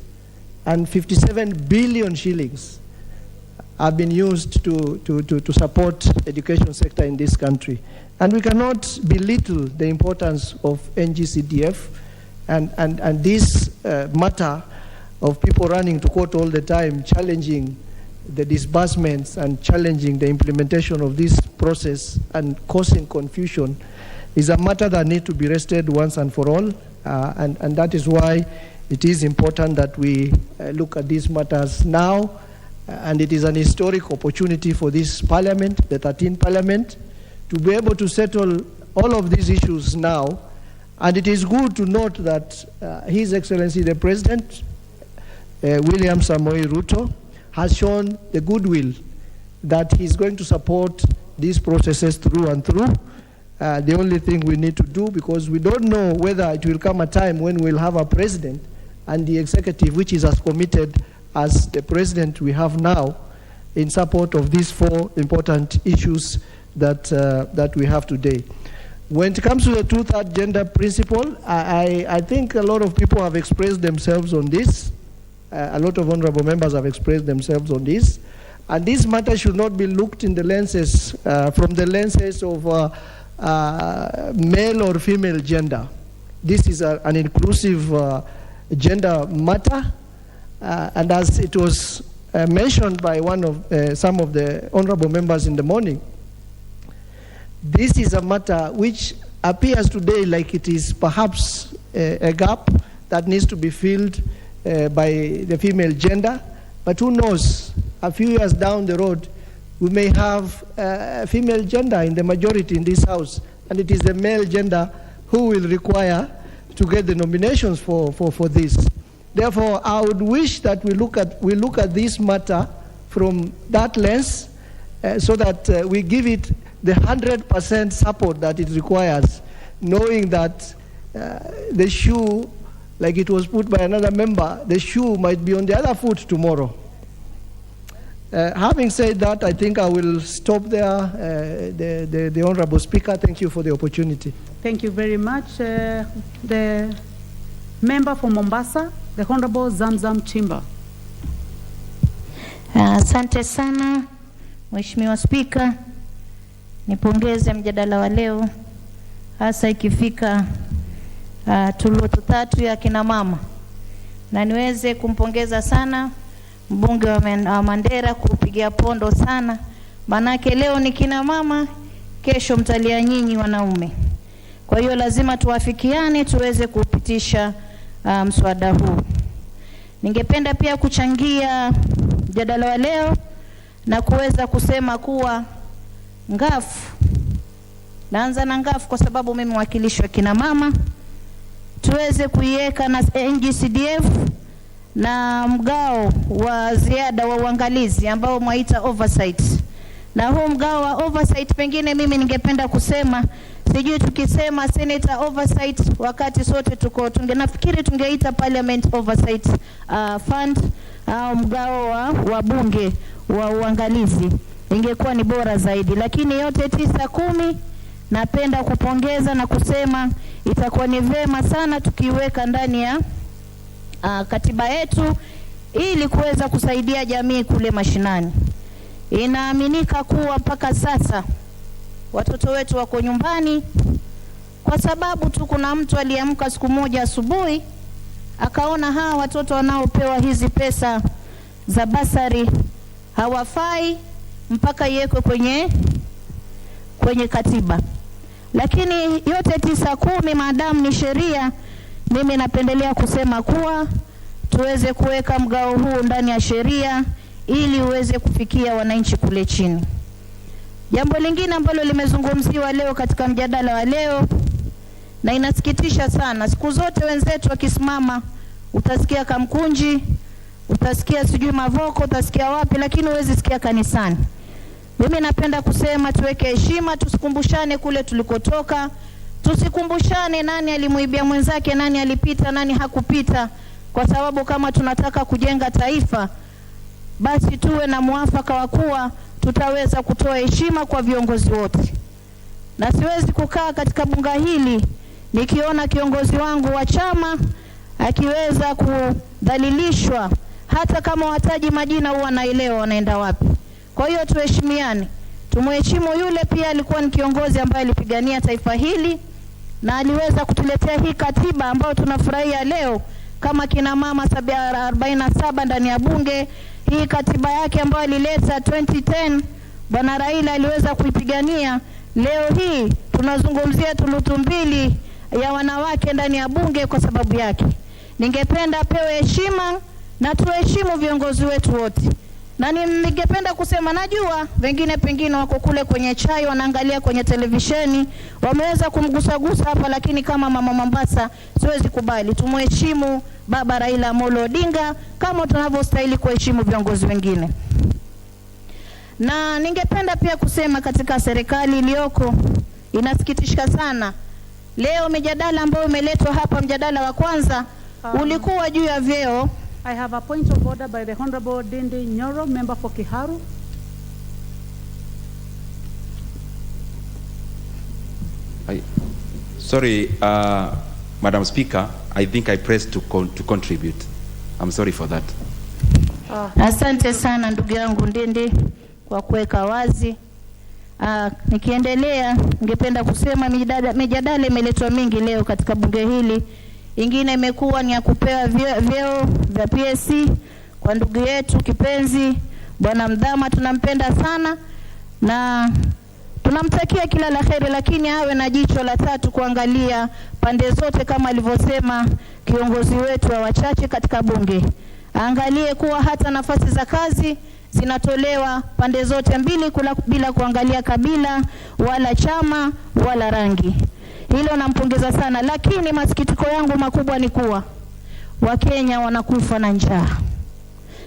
and 57 billion shillings have been used to support education sector in this country. And we cannot belittle the importance of NGCDF and this matter of people running to court all the time, challenging the disbursements and challenging the implementation of this process and causing confusion is a matter that needs to be rested once and for all. And that is why it is important that we look at these matters now. And it is an historic opportunity for this parliament, the 13th parliament, to be able to settle all of these issues now. And it is good to note that His Excellency the President, William Samoei Ruto, has shown the goodwill that he's going to support these processes through and through. The only thing we need to do, because we don't know whether it will come a time when we'll have a president and the executive which is as committed as the president we have now in support of these 4 important issues that we have today. When it comes to the 2/3 gender principle, I think a lot of people have expressed themselves on this. A lot of honorable members have expressed themselves on this. And this matter should not be looked in the lenses, from the lenses of male or female gender. This is an inclusive gender matter. And as it was mentioned by some of the honorable members in the morning, this is a matter which appears today like it is perhaps a gap that needs to be filled by the female gender. But who knows, a few years down the road, we may have female gender in the majority in this house, and it is the male gender who will require to get the nominations for this. Therefore, I would wish that we look at this matter from that lens, so that we give it the 100% support that it requires, knowing that the shoe, like it was put by another member, the shoe might be on the other foot tomorrow. Having said that, I think I will stop there. The Honorable Speaker, thank you for the opportunity. Thank you very much. The member for Mombasa, the Honorable Zamzam Chimba. Asante sana, Mheshimiwa Spika. Nipongeze mjadala wa leo, hasa ikifika tulutu 3 ya kina mama. Na niweze kumpongeza sana mbunge wa Mandera kupigia pondo sana. Manake leo ni kina mama, kesho mtalia nyinyi wanaume. Kwa hiyo lazima tuwafikiane tuweze kupitisha mswada huu. Ningependa pia kuchangia mjadala wa leo na kuweza kusema kuwa ngafu, naanza na ngafu kwa sababu mimi mwakilishi wa kina mama, tuweze kuiweka na NGCDF na mgao wa ziada wa uangalizi ambao mwaita oversight. Na huu mgao wa oversight, pengine mimi ningependa kusema, sijui tukisema senator oversight wakati sote nafikiri tungeita parliament oversight fund au mgao wa bunge wa uangalizi, ingekuwa ni bora zaidi. Lakini yote 9-10 napenda kupongeza na kusema itakuwa ni vema sana tukiweka ndani ya katiba yetu, ili kuweza kusaidia jamii kule mashinani. Inaaminika kuwa mpaka sasa watoto wetu wako nyumbani kwa sababu tu kuna mtu aliamka siku moja asubuhi akaona hawa watoto wanaopewa hizi pesa za basari hawafai mpaka iwekwe kwenye katiba. Lakini yote 9-10 maadamu ni sheria, mimi napendelea kusema kuwa tuweze kuweka mgao huu ndani ya sheria ili uweze kufikia wananchi kule chini. Jambo lingine ambalo limezungumziwa leo katika mjadala wa leo, na inasikitisha sana, siku zote wenzetu wakisimama utasikia Kamkunji, utasikia sijui Mavoko, utasikia wapi, lakini huwezi sikia kanisani. Mimi napenda kusema tuweke heshima, tusikumbushane kule tulikotoka, tusikumbushane nani alimuibia mwenzake, nani alipita, nani hakupita, kwa sababu kama tunataka kujenga taifa, basi tuwe na muafaka wa kuwa tutaweza kutoa heshima kwa viongozi wote. Na siwezi kukaa katika bunga hili nikiona kiongozi wangu wa chama akiweza kudhalilishwa, hata kama wataji majina huwa naelewa wanaenda wapi. Kwa hiyo tuheshimiane, tumheshimu yule pia alikuwa ni kiongozi ambaye alipigania taifa hili na aliweza kutuletea hii katiba ambayo tunafurahia leo kama kina mama 47 ndani ya bunge. Hii katiba yake ambayo alileta 2010 Bwana Raila aliweza kuipigania. Leo hii tunazungumzia thuluthi mbili ya wanawake ndani ya bunge kwa sababu yake. Ningependa pewe heshima na tuheshimu viongozi wetu wote. Na ningependa kusema, najua wengine pengine wako kule kwenye chai wanaangalia kwenye televisheni, wameweza kumgusagusa hapa, lakini kama mama Mombasa siwezi kubali. Tumheshimu Baba Raila Amolo Odinga kama tunavyostahili kuheshimu viongozi wengine. Na ningependa pia kusema katika serikali iliyoko inasikitisha sana. Leo mjadala ambao umeletwa hapa, mjadala wa kwanza ulikuwa juu ya vyeo. I have a point of order by the Honorable Dende Nyoro, member for Kiharu. Sorry, Madam Speaker, I think I pressed to contribute. I'm sorry for that. Asante sana ndugu yangu Ndende kwa kuweka wazi. Nikiendelea, ningependa kusema mijadala imeletwa mingi leo katika bunge hili. Ingine imekuwa ni ya kupewa vyeo vya PSC kwa ndugu yetu kipenzi Bwana Mdhama, tunampenda sana na tunamtakia kila la kheri, lakini awe na jicho la tatu kuangalia pande zote kama alivyosema kiongozi wetu wa wachache katika bunge. Angalie kuwa hata nafasi za kazi zinatolewa pande zote mbili bila kuangalia kabila wala chama wala rangi. Hilo nampongeza sana, lakini masikitiko yangu makubwa ni kuwa Wakenya wanakufa na njaa.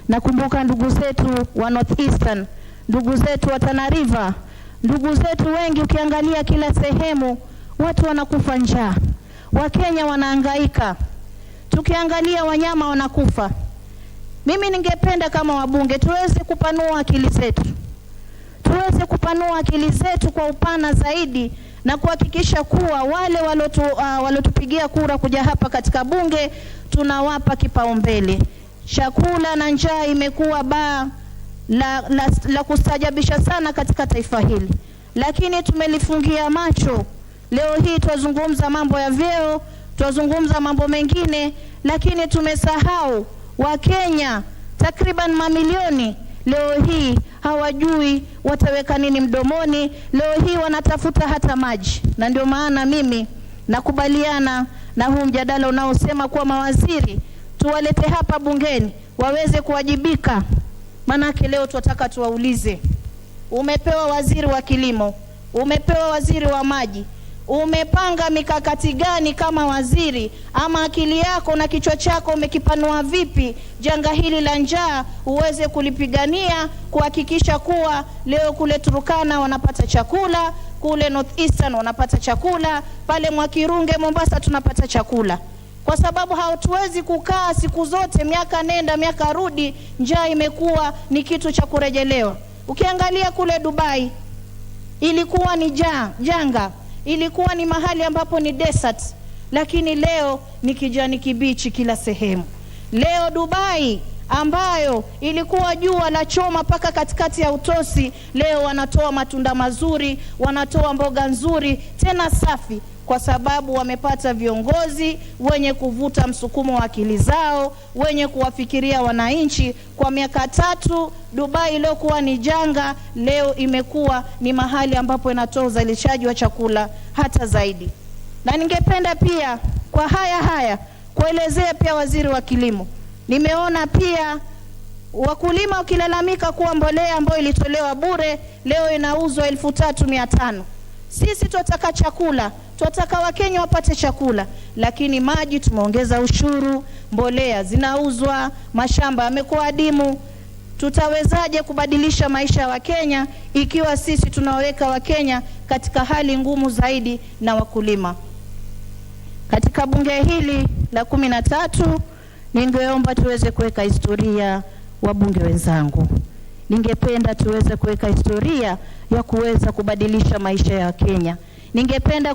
Nakumbuka ndugu zetu wa Northeastern, ndugu zetu wa Tana River, ndugu zetu wengi, ukiangalia kila sehemu watu wanakufa njaa. Wakenya wanahangaika. Tukiangalia wanyama wanakufa. Mimi ningependa kama wabunge tuweze kupanua akili zetu. Tuweze kupanua akili zetu kwa upana zaidi na kuhakikisha kuwa wale walotupigia kura kuja hapa katika bunge tunawapa kipaumbele. Chakula na njaa imekuwa baa la kustajabisha sana katika taifa hili, lakini tumelifungia macho. Leo hii tuzungumza mambo ya vyeo, tuzungumza mambo mengine, lakini tumesahau Wakenya takriban mamilioni leo hii hawajui wataweka nini mdomoni. Leo hii wanatafuta hata maji. Na ndio maana mimi nakubaliana na huu mjadala unaosema kuwa mawaziri tuwalete hapa bungeni waweze kuwajibika. Manake leo tunataka tuwaulize, umepewa waziri wa kilimo, umepewa waziri wa maji, umepanga mikakati gani kama waziri, ama akili yako na kichwa chako umekipanua vipi janga hili la njaa uweze kulipigania, kuhakikisha kuwa leo kule Turkana wanapata chakula, kule Northeastern wanapata chakula, pale Mwakirunge Mombasa tunapata chakula. Kwa sababu hatuwezi kukaa siku zote miaka nenda miaka rudi, njaa imekuwa ni kitu cha kurejelewa. Ukiangalia kule Dubai ilikuwa ni janga, ilikuwa ni mahali ambapo ni desert, lakini leo ni kijani kibichi kila sehemu. Leo Dubai ambayo ilikuwa jua la choma paka katikati ya utosi, leo wanatoa matunda mazuri, wanatoa mboga nzuri tena safi, kwa sababu wamepata viongozi wenye kuvuta msukumo wa akili zao, wenye kuwafikiria wananchi. Kwa miaka 3 Dubai iliokuwa ni janga, leo imekuwa ni mahali ambapo inatoa uzalishaji wa chakula hata zaidi. Na ningependa pia kwa haya kuelezea pia waziri wa kilimo. Nimeona pia wakulima wakilalamika kuwa mbolea ambayo ilitolewa bure leo inauzwa 3,500. Sisi tunataka chakula, tunataka Wakenya wapate chakula, lakini maji tumeongeza ushuru, mbolea zinauzwa, mashamba yamekuwa adimu. Tutawezaje kubadilisha maisha ya Wakenya ikiwa sisi tunaweka Wakenya katika hali ngumu zaidi na wakulima? Katika bunge hili la 13 ningeomba tuweze kuweka historia, wabunge wenzangu. Ningependa tuweze kuweka historia ya kuweza kubadilisha maisha ya Kenya. Ningependa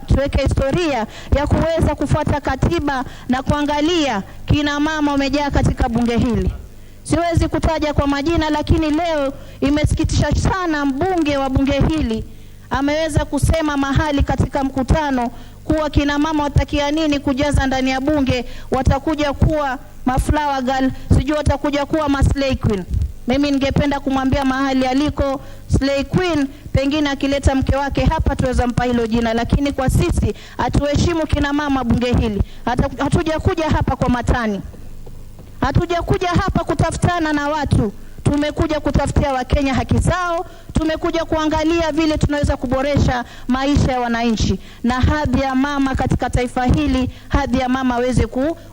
tuweke historia ya kuweza kufuata katiba na kuangalia kina mama wamejaa katika bunge hili. Siwezi kutaja kwa majina, lakini leo imesikitisha sana mbunge wa bunge hili ameweza kusema mahali katika mkutano kuwa kina mama watakia nini kujaza ndani ya bunge, watakuja kuwa maflower girl, sijui watakuja kuwa maslay queen. Mimi ningependa kumwambia mahali aliko slay queen, pengine akileta mke wake hapa tuweza mpa hilo jina, lakini kwa sisi atuheshimu kina mama bunge hili. Hatuja kuja hapa kwa matani, hatuja kuja hapa kutafutana na watu. Tumekuja kutafutia Wakenya haki zao, tumekuja kuangalia vile tunaweza kuboresha maisha ya wananchi na hadhi ya mama katika taifa hili, hadhi ya mama aweze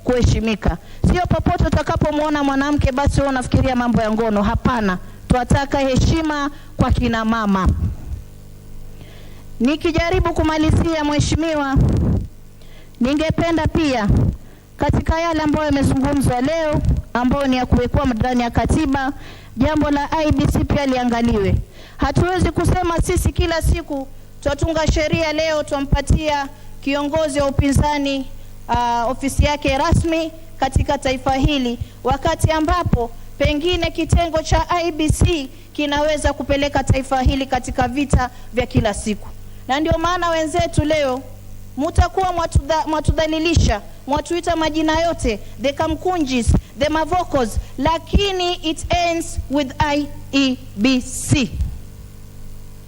kuheshimika. Sio popote utakapomuona mwanamke basi wewe unafikiria mambo ya ngono. Hapana, tunataka heshima kwa kina mama. Nikijaribu kumalizia, mheshimiwa, ningependa pia katika yale ambayo yamezungumzwa leo ambayo ni ya kuwekwa ndani ya katiba, jambo la IBC pia liangaliwe. Hatuwezi kusema sisi kila siku tutunga sheria, leo tumpatia kiongozi wa upinzani ofisi yake rasmi katika taifa hili, wakati ambapo pengine kitengo cha IBC kinaweza kupeleka taifa hili katika vita vya kila siku. Na ndio maana wenzetu leo mutakuwa mwatudhalilisha, mwatuita majina yote, the Kamkunjis, the Mavokos, lakini it ends with IEBC.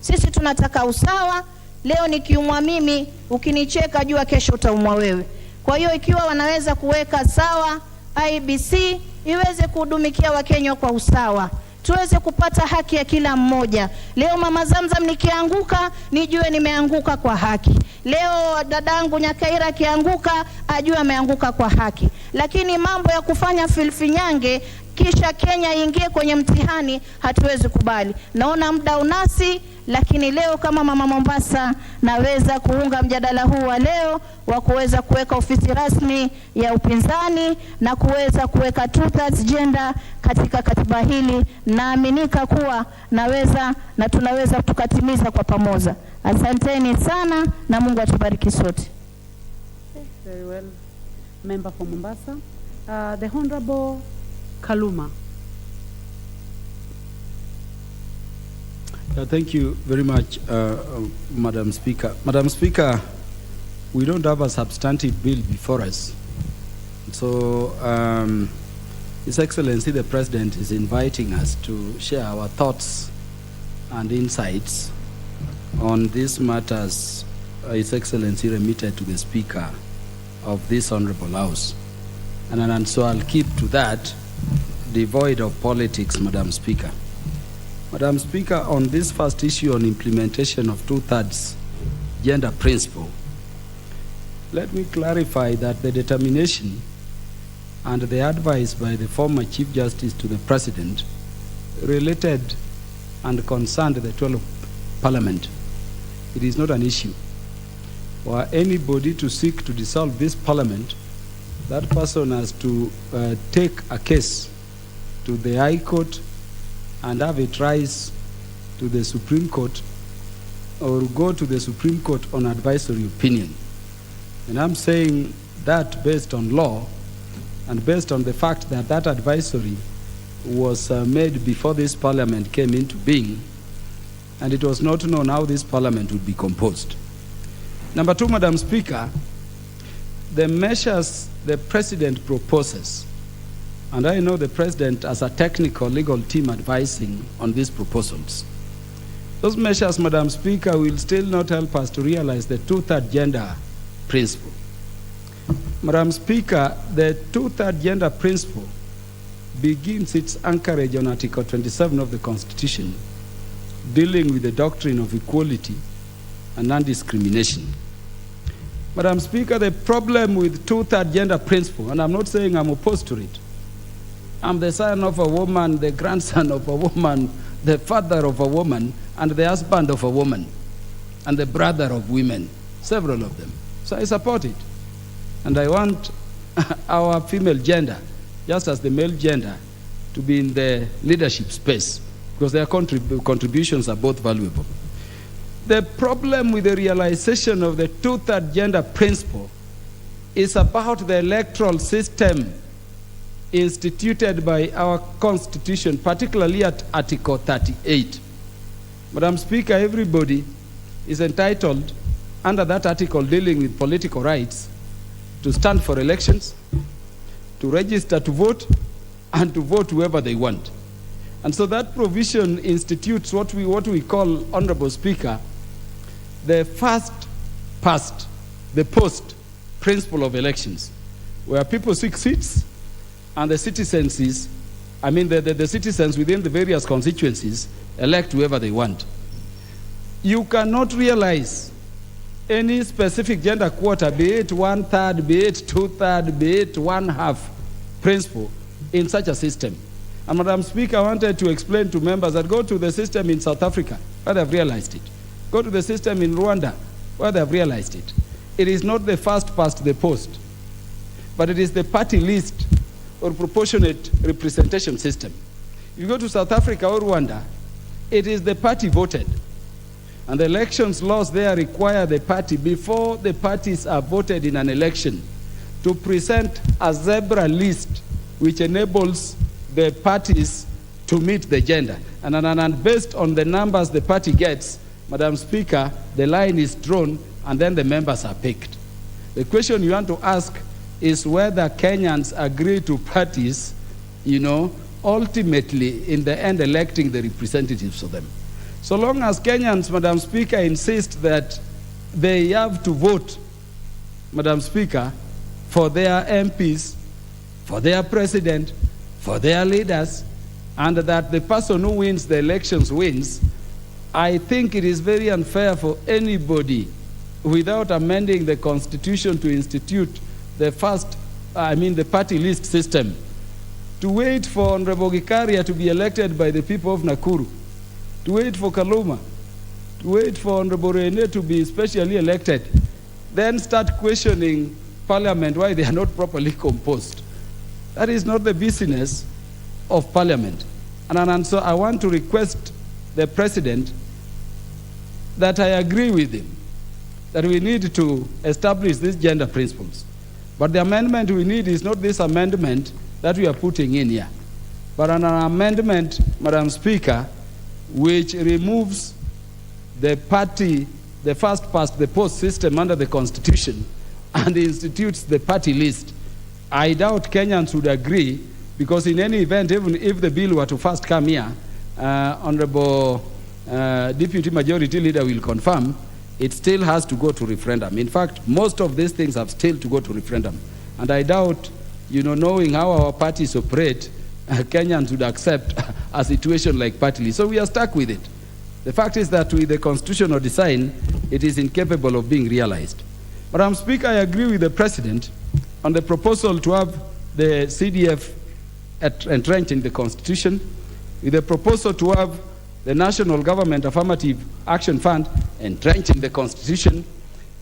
Sisi tunataka usawa. Leo nikiumwa mimi, ukinicheka jua kesho utaumwa wewe. Kwa hiyo ikiwa wanaweza kuweka sawa IEBC iweze kuhudumikia Wakenya kwa usawa, tuweze kupata haki ya kila mmoja. Leo mama Zamzam nikianguka nijue nimeanguka kwa haki. Leo dadangu Nyakaira akianguka ajue ameanguka kwa haki. Lakini mambo ya kufanya filfinyange kisha Kenya ingie kwenye mtihani hatuwezi kubali. Naona muda unasi, lakini leo kama mama Mombasa naweza kuunga mjadala huu wa leo wa kuweza kuweka ofisi rasmi ya upinzani na kuweza kuweka 2/3 gender katika katiba hili. Naaminika kuwa naweza na tunaweza tukatimiza kwa pamoja. Asanteni sana na Mungu atubariki sote. Very well. Member for Mombasa. The Honorable Kaluma. Thank you very much, Madam Speaker. Madam Speaker, we don't have a substantive bill before us. So, His Excellency the President is inviting us to share our thoughts and insights on these matters His Excellency remitted to the Speaker of this Honorable House. And so I'll keep to that, devoid of politics, Madam Speaker. Madam Speaker, on this first issue on implementation of 2/3 gender principle, let me clarify that the determination and the advice by the former Chief Justice to the President related and concerned the 12th Parliament. It is not an issue. For anybody to seek to dissolve this Parliament, that person has to take a case to the High Court and have it rise to the Supreme Court or go to the Supreme Court on advisory opinion. And I'm saying that based on law, and based on the fact that that advisory was made before this parliament came into being, and it was not known how this parliament would be composed. Number two, Madam Speaker, the measures the president proposes, and I know the president as a technical legal team advising on these proposals. Those measures, Madam Speaker, will still not help us to realize the two-third gender principle. Madam Speaker, the two-third gender principle begins its anchorage on Article 27 of the Constitution, dealing with the doctrine of equality and non-discrimination. Madam Speaker, the problem with two-third gender principle, and I'm not saying I'm opposed to it. I'm the son of a woman, the grandson of a woman, the father of a woman, and the husband of a woman, and the brother of women, several of them. So I support it. And I want our female gender, just as the male gender, to be in the leadership space, because their contributions are both valuable. The problem with the realization of the two-third gender principle is about the electoral system instituted by our Constitution, particularly at Article 38. Madam Speaker, everybody is entitled, under that article dealing with political rights, to stand for elections, to register to vote, and to vote whoever they want. And so that provision institutes what we call, Honorable Speaker, the first past, the post principle of elections, where people seek seats and the citizens the citizens within the various constituencies elect whoever they want. You cannot realize any specific gender quota, be it 1/3, be it 2/3, be it 1/2 principle in such a system. And Madam Speaker, I wanted to explain to members that go to the system in South Africa, where they've realized it. Go to the system in Rwanda, where they've realized it. It is not the first past the post, but it is the party list or proportionate representation system. If you go to South Africa or Rwanda, it is the party voted. And the elections laws there require the party, before the parties are voted in an election, to present a zebra list which enables the parties to meet the gender. And based on the numbers the party gets, Madam Speaker, the line is drawn and then the members are picked. The question you want to ask is whether Kenyans agree to parties, ultimately in the end electing the representatives of them. So long as Kenyans, Madam Speaker, insist that they have to vote, Madam Speaker, for their MPs, for their president, for their leaders, and that the person who wins the elections wins, I think it is very unfair for anybody, without amending the Constitution to institute the the party list system, to wait for Honorable Gikaria to be elected by the people of Nakuru, to wait for Kaluma, to wait for Honorable Rene to be specially elected, then start questioning Parliament why they are not properly composed. That is not the business of Parliament. And so I want to request the President that I agree with him that we need to establish these gender principles. But the amendment we need is not this amendment that we are putting in here, but an amendment, Madam Speaker, which removes the first past the post system under the Constitution and institutes the party list. I doubt Kenyans would agree, because in any event, even if the bill were to first come here, Honorable Deputy Majority Leader will confirm, it still has to go to referendum. In fact, most of these things have still to go to referendum. And I doubt, knowing how our parties operate, Kenyans would accept a situation like party list. So we are stuck with it. The fact is that with the constitutional design, it is incapable of being realized. Madam Speaker, I agree with the President on the proposal to have the CDF entrenching the Constitution, with the proposal to have the National Government Affirmative Action Fund entrenching the Constitution.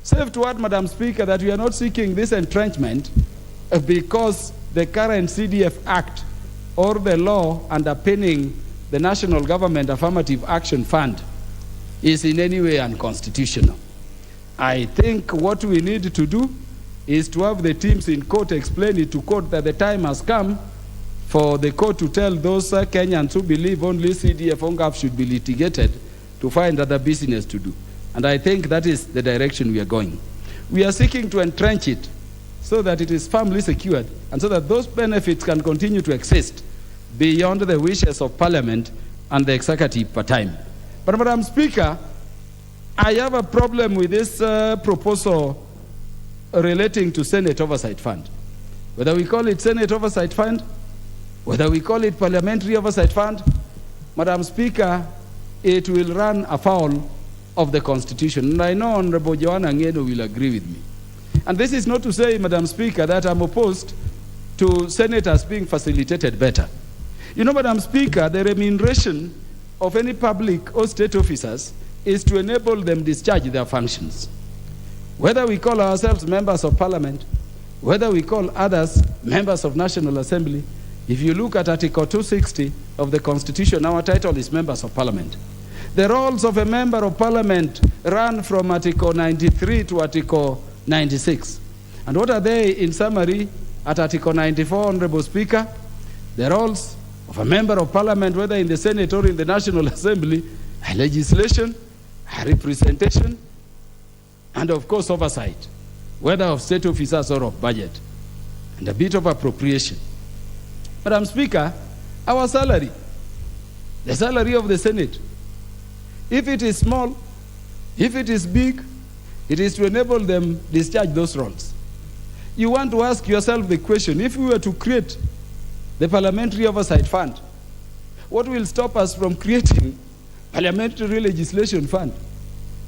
Safe to add, Madam Speaker, that we are not seeking this entrenchment because the current CDF Act or the law underpinning the National Government Affirmative Action Fund is in any way unconstitutional. I think what we need to do is to have the teams in court explain it to court that the time has come for the court to tell those Kenyans who believe only CDF ONGAF should be litigated to find other business to do. And I think that is the direction we are going. We are seeking to entrench it so that it is firmly secured and so that those benefits can continue to exist beyond the wishes of Parliament and the executive per time. But Madam Speaker, I have a problem with this proposal relating to Senate Oversight Fund. Whether we call it Senate Oversight Fund, whether we call it Parliamentary Oversight Fund, Madam Speaker, it will run afoul of the Constitution. And I know Honorable Joanna Ngeno will agree with me. And this is not to say, Madam Speaker, that I'm opposed to senators being facilitated better. You know, Madam Speaker, the remuneration of any public or state officers is to enable them discharge their functions. Whether we call ourselves members of Parliament, whether we call others members of National Assembly, if you look at Article 260 of the Constitution, our title is members of Parliament. The roles of a member of Parliament run from Article 93 to Article 96. And what are they in summary at Article 94, Honorable Speaker? The roles of a member of Parliament, whether in the Senate or in the National Assembly, are legislation, are representation, and of course oversight, whether of state officers or of budget, and a bit of appropriation. Madam Speaker, our salary, the salary of the Senate, if it is small, if it is big, it is to enable them discharge those roles. You want to ask yourself the question, if we were to create the Parliamentary Oversight Fund, what will stop us from creating Parliamentary Legislation Fund,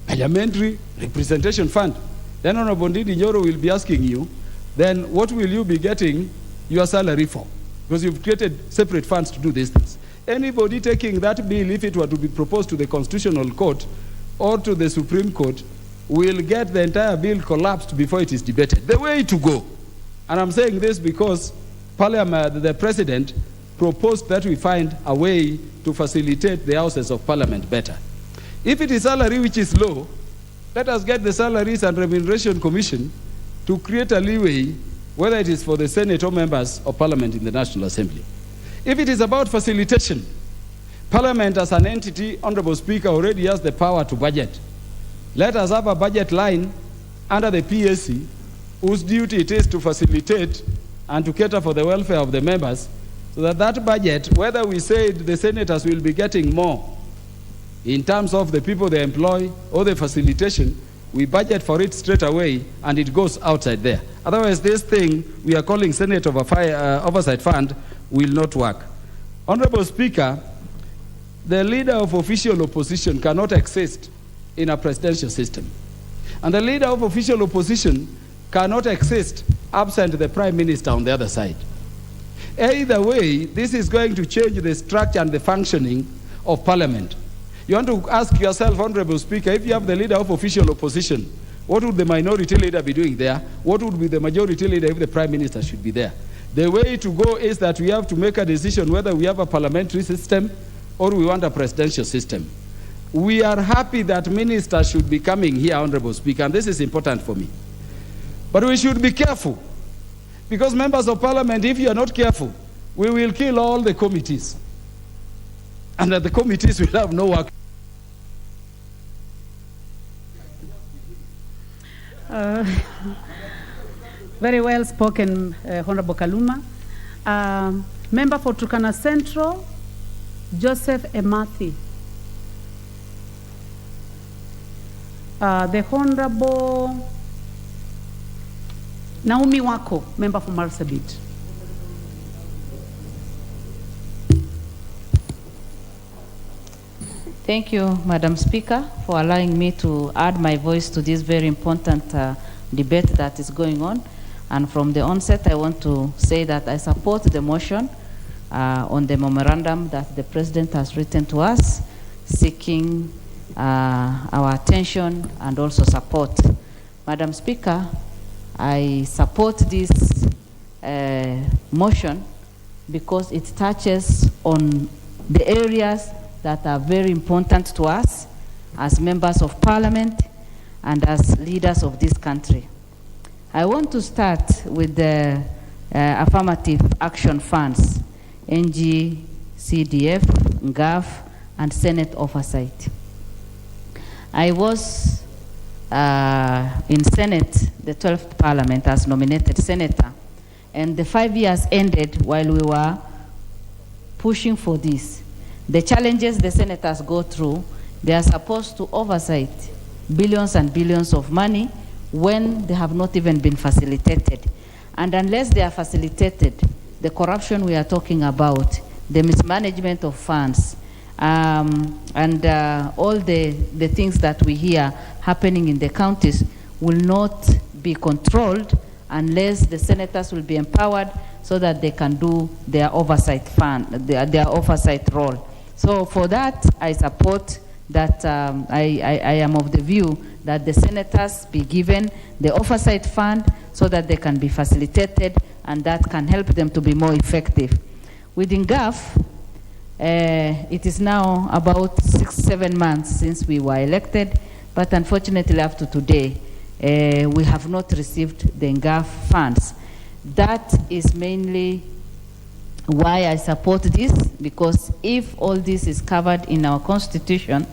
Parliamentary Representation Fund? Then Honorable Ndindi Nyoro will be asking you, then what will you be getting your salary for? Because you've created separate funds to do these things. Anybody taking that bill, if it were to be proposed to the Constitutional Court or to the Supreme Court, will get the entire bill collapsed before it is debated. The way to go, and I'm saying this because Parliament, the President proposed that we find a way to facilitate the Houses of Parliament better. If it is salary which is low, let us get the Salaries and Remuneration Commission to create a leeway, whether it is for the Senate or members of Parliament in the National Assembly. If it is about facilitation, Parliament as an entity, Honorable Speaker, already has the power to budget. Let us have a budget line under the PSC whose duty it is to facilitate and to cater for the welfare of the members, so that that budget, whether we say the senators will be getting more in terms of the people they employ or the facilitation, we budget for it straight away and it goes outside there. Otherwise, this thing we are calling Senate Oversight Fund will not work. Honorable Speaker, the leader of official opposition cannot exist in a presidential system. And the leader of official opposition cannot exist absent the Prime Minister on the other side. Either way, this is going to change the structure and the functioning of Parliament. You want to ask yourself, Honorable Speaker, if you have the leader of official opposition, what would the minority leader be doing there? What would be the majority leader if the Prime Minister should be there? The way to go is that we have to make a decision whether we have a parliamentary system or we want a presidential system. We are happy that ministers should be coming here, Honorable Speaker, and this is important for me. But we should be careful, because members of Parliament, if you are not careful, we will kill all the committees, and that the committees will have no work. Very well spoken, Honorable Kaluma. Member for Turkana Central, Joseph Emathi. The Honorable Naomi Wako, member for Marsabit. Thank you, Madam Speaker, for allowing me to add my voice to this very important debate that is going on. And from the onset, I want to say that I support the motion on the memorandum that the President has written to us, seeking our attention and also support. Madam Speaker, I support this motion because it touches on the areas that are very important to us as members of Parliament and as leaders of this country. I want to start with the affirmative action funds, NG, CDF, NGAF, and Senate oversight. I was in Senate, the 12th Parliament, as nominated senator, and the 5 years ended while we were pushing for this. The challenges the senators go through, they are supposed to oversight billions and billions of money when they have not even been facilitated. And unless they are facilitated, the corruption we are talking about, the mismanagement of funds, and all the things that we hear happening in the counties will not be controlled unless the senators will be empowered so that they can do their oversight their oversight role. So for that, I support that. I am of the view that the senators be given the oversight fund so that they can be facilitated, and that can help them to be more effective. Within GAF, it is now about 6-7 months since we were elected, but unfortunately up to today, we have not received the GAF funds. That is mainly why I support this, because if all this is covered in our constitution,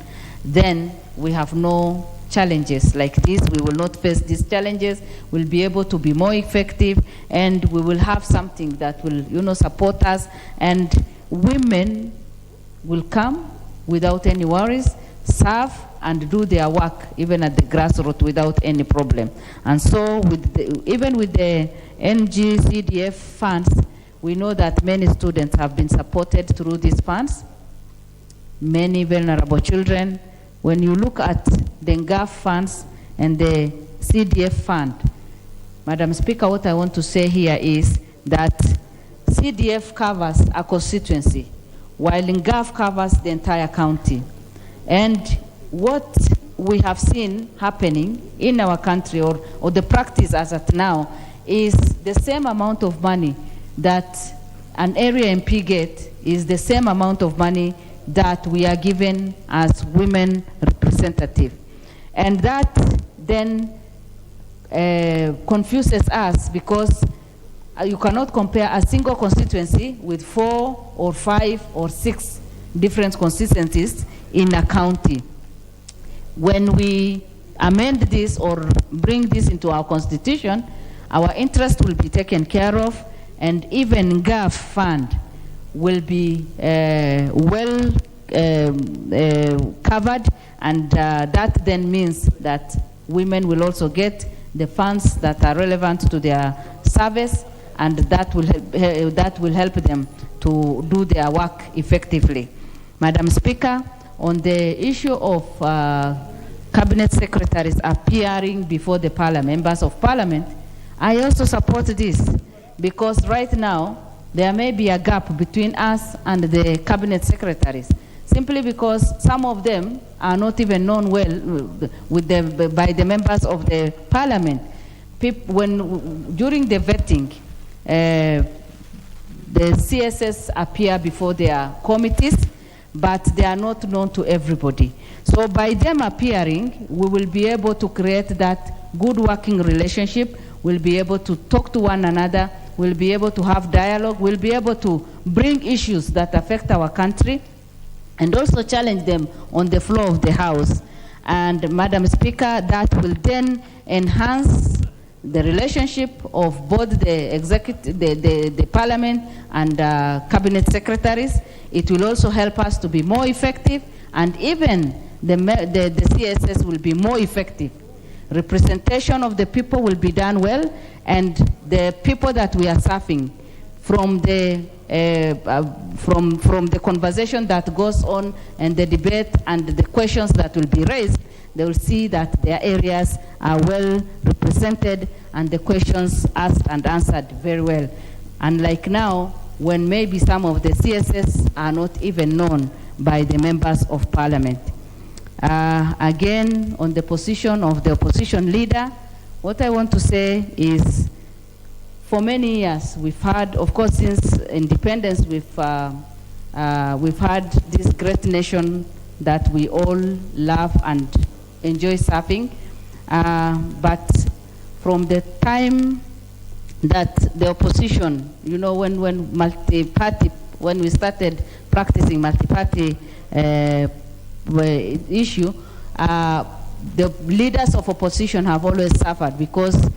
then we have no challenges like this. We will not face these challenges. We'll be able to be more effective, and we will have something that will, support us, and women will come without any worries, serve and do their work even at the grassroots without any problem. And so even with the NG CDF funds, we know that many students have been supported through these funds, many vulnerable children. When you look at the NGAF funds and the CDF fund, Madam Speaker, what I want to say here is that CDF covers a constituency, while NGAF covers the entire county. And what we have seen happening in our country, or the practice as at now, is the same amount of money that an area MP gets is the same amount of money that we are given as women representative. And that then confuses us, because you cannot compare a single constituency with 4 or 5 or 6 different constituencies in a county. When we amend this or bring this into our constitution, our interest will be taken care of, and even GAF fund will be well covered, and that then means that women will also get the funds that are relevant to their service, and that will help them to do their work effectively. Madam Speaker, on the issue of cabinet secretaries appearing before the members of parliament, I also support this, because right now there may be a gap between us and the cabinet secretaries, simply because some of them are not even known well by the members of the parliament. During the vetting, the CSS appear before their committees, but they are not known to everybody. So by them appearing, we will be able to create that good working relationship. We'll be able to talk to one another. We'll be able to have dialogue. We'll be able to bring issues that affect our country and also challenge them on the floor of the House. And Madam Speaker, that will then enhance the relationship of both the executive, the parliament and cabinet secretaries. It will also help us to be more effective, and even the CSS will be more effective. Representation of the people will be done well, and the people that we are serving, from the conversation that goes on and the debate and the questions that will be raised, they will see that their areas are well represented and the questions asked and answered very well. Unlike now, when maybe some of the CSS are not even known by the members of parliament. Again, on the position of the opposition leader, what I want to say is, for many years, we've had, of course, since independence, we've had this great nation that we all love and enjoy serving. But from the time that the opposition, you know, when we started practicing multi-party issue, the leaders of opposition have always suffered because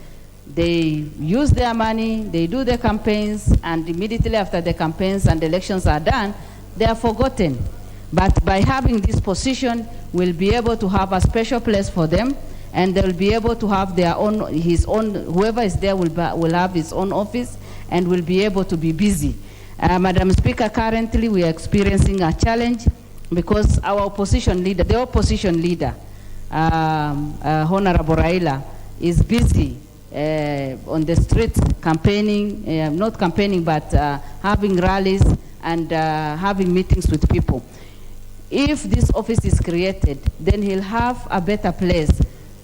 they use their money, they do their campaigns, and immediately after the campaigns and the elections are done, they are forgotten. But by having this position, we'll be able to have a special place for them, and they'll be able to have their own, whoever is there will have his own office and will be able to be busy. Madam Speaker, currently we are experiencing a challenge because our opposition leader, the opposition leader, Honorable Raila, is busy on the streets campaigning, not campaigning, but having rallies and having meetings with people. If this office is created, then he'll have a better place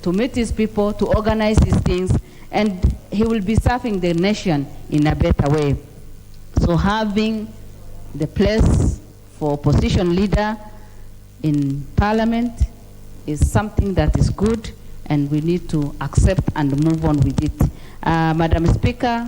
to meet his people, to organize his things, and he will be serving the nation in a better way. So having the place for opposition leader in parliament is something that is good, and we need to accept and move on with it. Madam Speaker,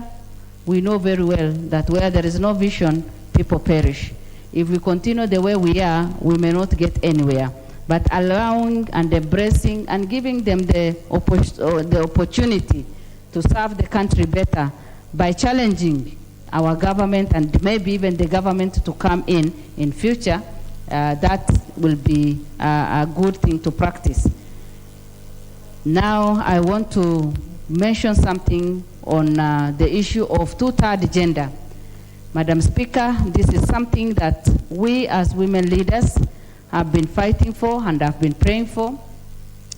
we know very well that where there is no vision, people perish. If we continue the way we are, we may not get anywhere. But allowing and embracing and giving them the opportunity to serve the country better by challenging our government and maybe even the government to come in future, that will be a good thing to practice. Now I want to mention something on the issue of two-third gender. Madam Speaker, this is something that we as women leaders have been fighting for and have been praying for.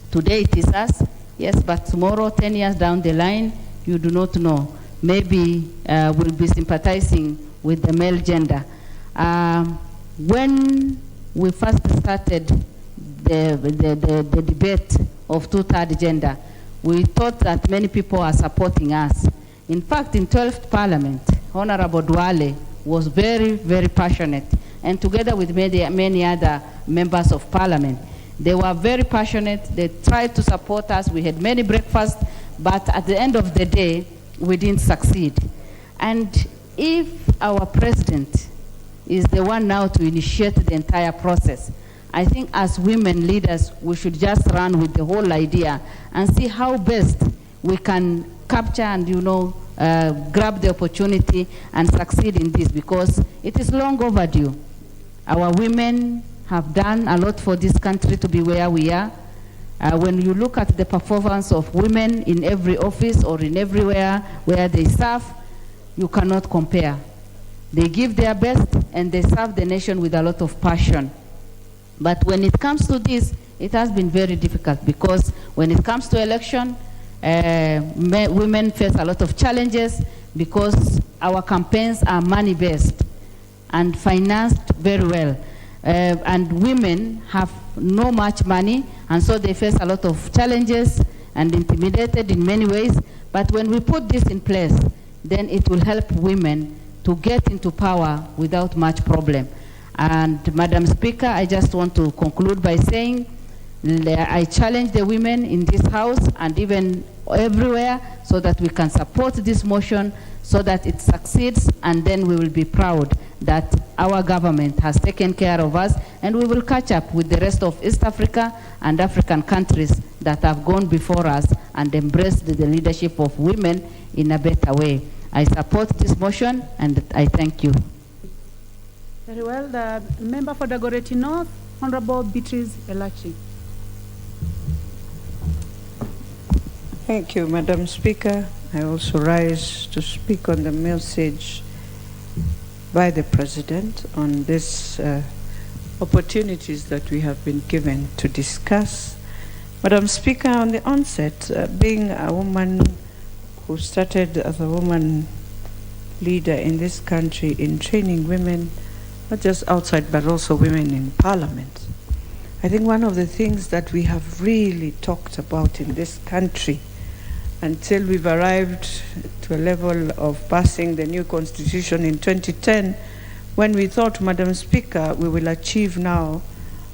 Today it is us, yes, but tomorrow, 10 years down the line, you do not know. Maybe we'll be sympathizing with the male gender. When we first started the debate of two-third gender, we thought that many people are supporting us. In fact, in 12th Parliament, Honorable Duale was very, very passionate, and together with many other members of Parliament, they were very passionate. They tried to support us. We had many breakfasts, but at the end of the day, we didn't succeed. And if our president is the one now to initiate the entire process, I think as women leaders, we should just run with the whole idea and see how best we can capture and, you know, grab the opportunity and succeed in this, because it is long overdue. Our women have done a lot for this country to be where we are. When you look at the performance of women in every office or in everywhere where they serve, you cannot compare. They give their best and they serve the nation with a lot of passion. But when it comes to this, it has been very difficult, because when it comes to election, women face a lot of challenges because our campaigns are money-based and financed very well. And women have no much money, and so they face a lot of challenges and intimidated in many ways. But when we put this in place, then it will help women to get into power without much problem. And Madam Speaker, I just want to conclude by saying I challenge the women in this House and even everywhere so that we can support this motion so that it succeeds, and then we will be proud that our government has taken care of us, and we will catch up with the rest of East Africa and African countries that have gone before us and embraced the leadership of women in a better way. I support this motion and I thank you. Very well. The member for Dagoretti North, Honorable Beatrice Elachi. Thank you, Madam Speaker. I also rise to speak on the message by the President on these opportunities that we have been given to discuss. Madam Speaker, on the onset, being a woman who started as a woman leader in this country in training women, not just outside, but also women in Parliament, I think one of the things that we have really talked about in this country until we've arrived to a level of passing the new constitution in 2010, when we thought, Madam Speaker, we will achieve now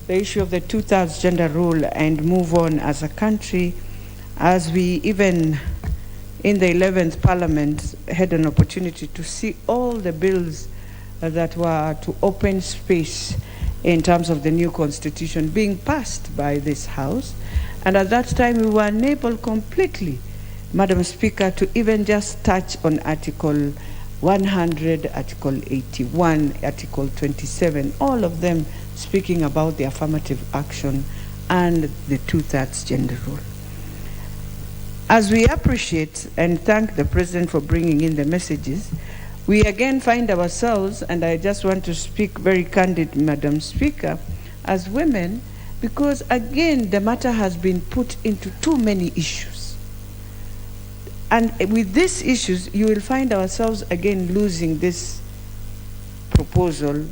the issue of the two-thirds gender rule and move on as a country, as we even in the 11th Parliament had an opportunity to see all the bills that were to open space in terms of the new constitution being passed by this House. And at that time, we were unable completely, Madam Speaker, to even just touch on Article 100, Article 81, Article 27, all of them speaking about the affirmative action and the two-thirds gender rule. As we appreciate and thank the President for bringing in the messages, we again find ourselves, and I just want to speak very candid, Madam Speaker, as women, because again, the matter has been put into too many issues. And with these issues, you will find ourselves again losing this proposal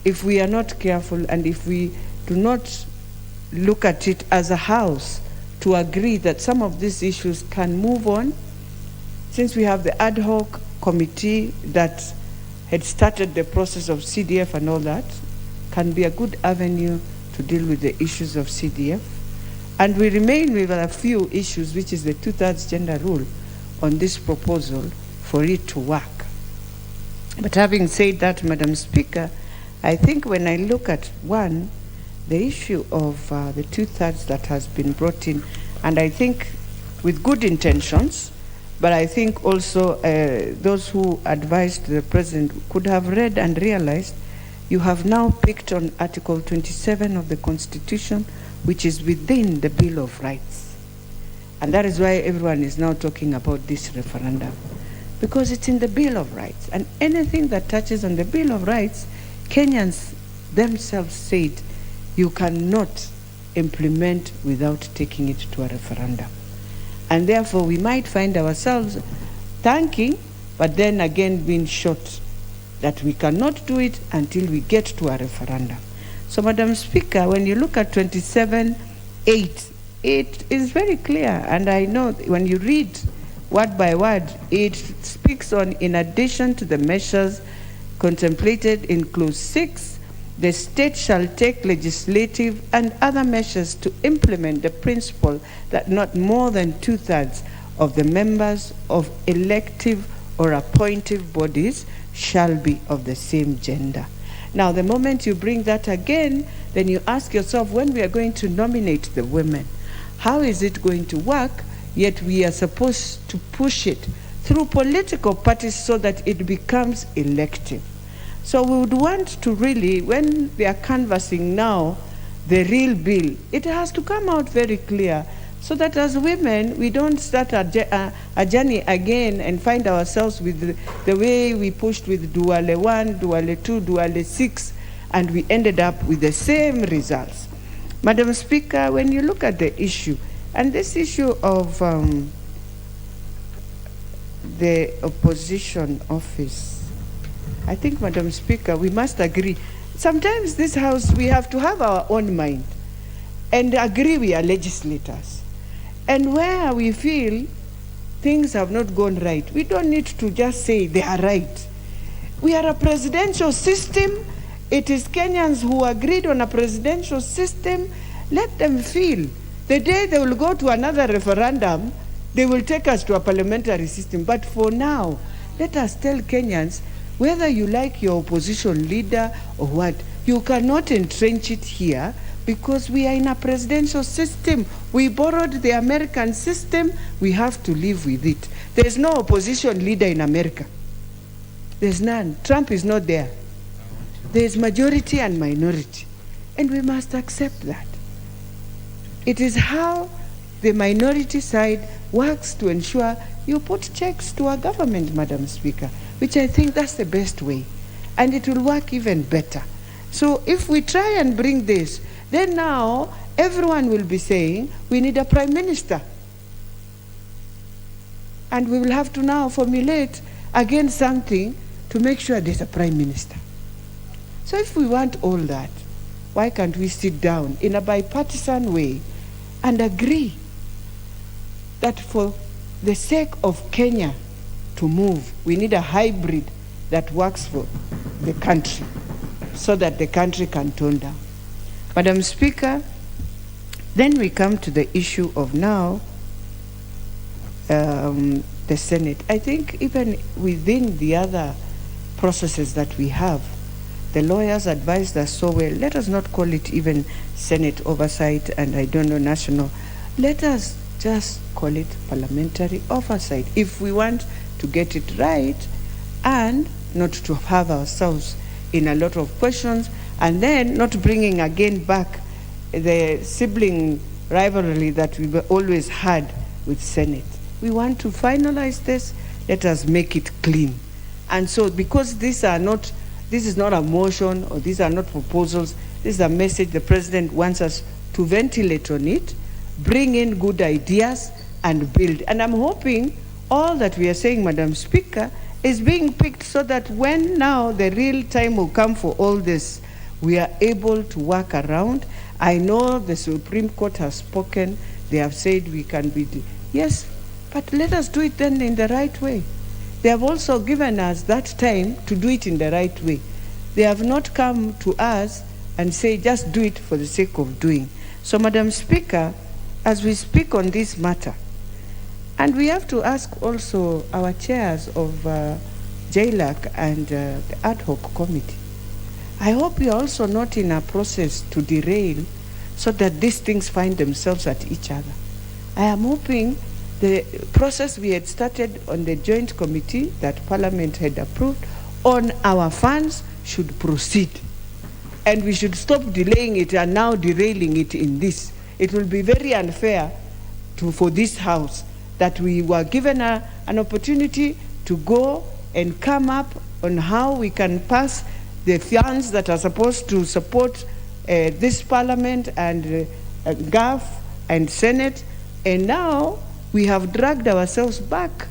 if we are not careful and if we do not look at it as a House to agree that some of these issues can move on. Since we have the ad hoc committee that had started the process of CDF and all that, can be a good avenue to deal with the issues of CDF. And we remain with a few issues, which is the two-thirds gender rule on this proposal for it to work. But having said that, Madam Speaker, I think when I look at one, the issue of the two-thirds that has been brought in, and I think with good intentions, but I think also those who advised the President could have read and realized you have now picked on Article 27 of the Constitution, which is within the Bill of Rights. And that is why everyone is now talking about this referendum, because it's in the Bill of Rights. And anything that touches on the Bill of Rights, Kenyans themselves said you cannot implement without taking it to a referendum. And therefore, we might find ourselves thanking, but then again being short, that we cannot do it until we get to a referendum. So, Madam Speaker, when you look at 27(8), it is very clear, and I know when you read word by word, it speaks on, in addition to the measures contemplated in Clause 6, the state shall take legislative and other measures to implement the principle that not more than two-thirds of the members of elective or appointive bodies shall be of the same gender. Now, the moment you bring that again, then you ask yourself, when we are going to nominate the women, how is it going to work, yet we are supposed to push it through political parties so that it becomes elective? So we would want to really, when we are canvassing now the real bill, it has to come out very clear so that as women, we don't start a journey again and find ourselves with the way we pushed with Duale 1, Duale 2, Duale 6, and we ended up with the same results. Madam Speaker, when you look at the issue, and this issue of the opposition office, I think, Madam Speaker, we must agree. Sometimes this House, we have to have our own mind and agree we are legislators. And where we feel things have not gone right, we don't need to just say they are right. We are a presidential system. It is Kenyans who agreed on a presidential system. Let them feel. The day they will go to another referendum, they will take us to a parliamentary system. But for now, let us tell Kenyans, whether you like your opposition leader or what, you cannot entrench it here because we are in a presidential system. We borrowed the American system. We have to live with it. There's no opposition leader in America. There's none. Trump is not there. There's majority and minority. And we must accept that. It is how the minority side works to ensure you put checks to our government, Madam Speaker, which I think that's the best way. And it will work even better. So if we try and bring this, then now everyone will be saying, we need a prime minister. And we will have to now formulate again something to make sure there's a prime minister. So if we want all that, why can't we sit down in a bipartisan way and agree that for the sake of Kenya to move, we need a hybrid that works for the country so that the country can tone down. Madam Speaker, then we come to the issue of now the Senate. I think even within the other processes that we have, the lawyers advised us so well, let us not call it even Senate oversight and I don't know national. Let us just call it parliamentary oversight if we want to get it right and not to have ourselves in a lot of questions and then not bringing again back the sibling rivalry that we've always had with Senate. We want to finalize this, let us make it clean. And so because this is not a motion or these are not proposals, this is a message the President wants us to ventilate on it, bring in good ideas and build. And I'm hoping all that we are saying, Madam Speaker, is being picked so that when now the real time will come for all this, we are able to work around. I know the Supreme Court has spoken. They have said we can be, yes, but let us do it then in the right way. They have also given us that time to do it in the right way. They have not come to us and say, just do it for the sake of doing. So, Madam Speaker, as we speak on this matter, and we have to ask also our chairs of JLAC and the ad hoc committee, I hope we are also not in a process to derail so that these things find themselves at each other. I am hoping the process we had started on the joint committee that Parliament had approved on our funds should proceed. And we should stop delaying it and now derailing it in this. It will be very unfair for this House that we were given an opportunity to go and come up on how we can pass the funds that are supposed to support this Parliament and GAF and Senate, and now we have dragged ourselves back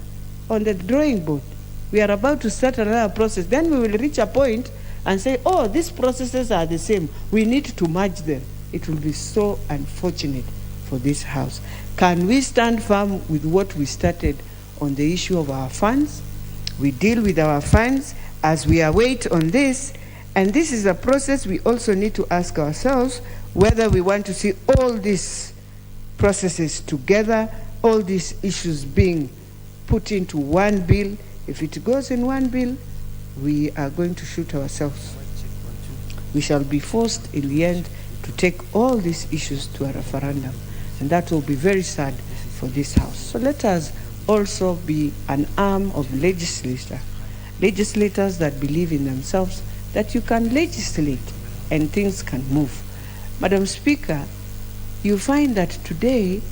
on the drawing board. We are about to start another process. Then we will reach a point and say, oh, these processes are the same. We need to merge them. It will be so unfortunate for this House. Can we stand firm with what we started on the issue of our funds? We deal with our funds as we await on this, and this is a process we also need to ask ourselves whether we want to see all these processes together, all these issues being put into one bill. If it goes in one bill, we are going to shoot ourselves. We shall be forced in the end to take all these issues to a referendum, and that will be very sad for this House. So let us also be an arm of legislators that believe in themselves, that you can legislate and things can move. Madam Speaker, you find that today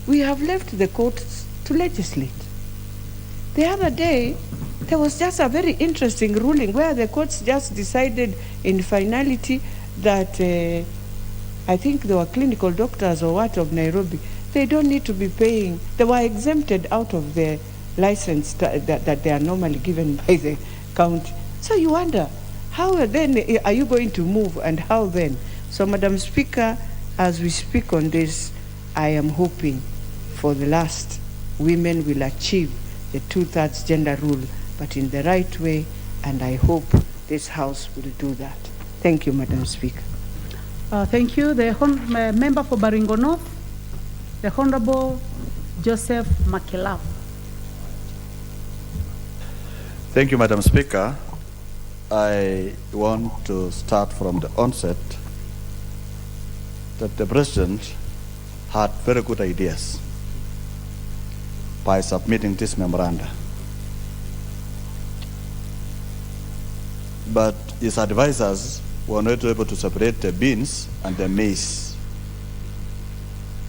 we have left the courts to legislate. The other day, there was just a very interesting ruling where the courts just decided in finality that I think there were clinical doctors or what of Nairobi, they don't need to be paying. They were exempted out of their license that they are normally given by the county. So you wonder, how then are you going to move and how then? So Madam Speaker, as we speak on this, I am hoping for the last, women will achieve the 2/3 gender rule, but in the right way, and I hope this House will do that. Thank you, Madam Speaker. Thank you. The member for Baringo North, the Honorable Joseph Makela. Thank you, Madam Speaker. I want to start from the onset that the President had very good ideas by submitting this memoranda. But his advisors were not able to separate the beans and the maize.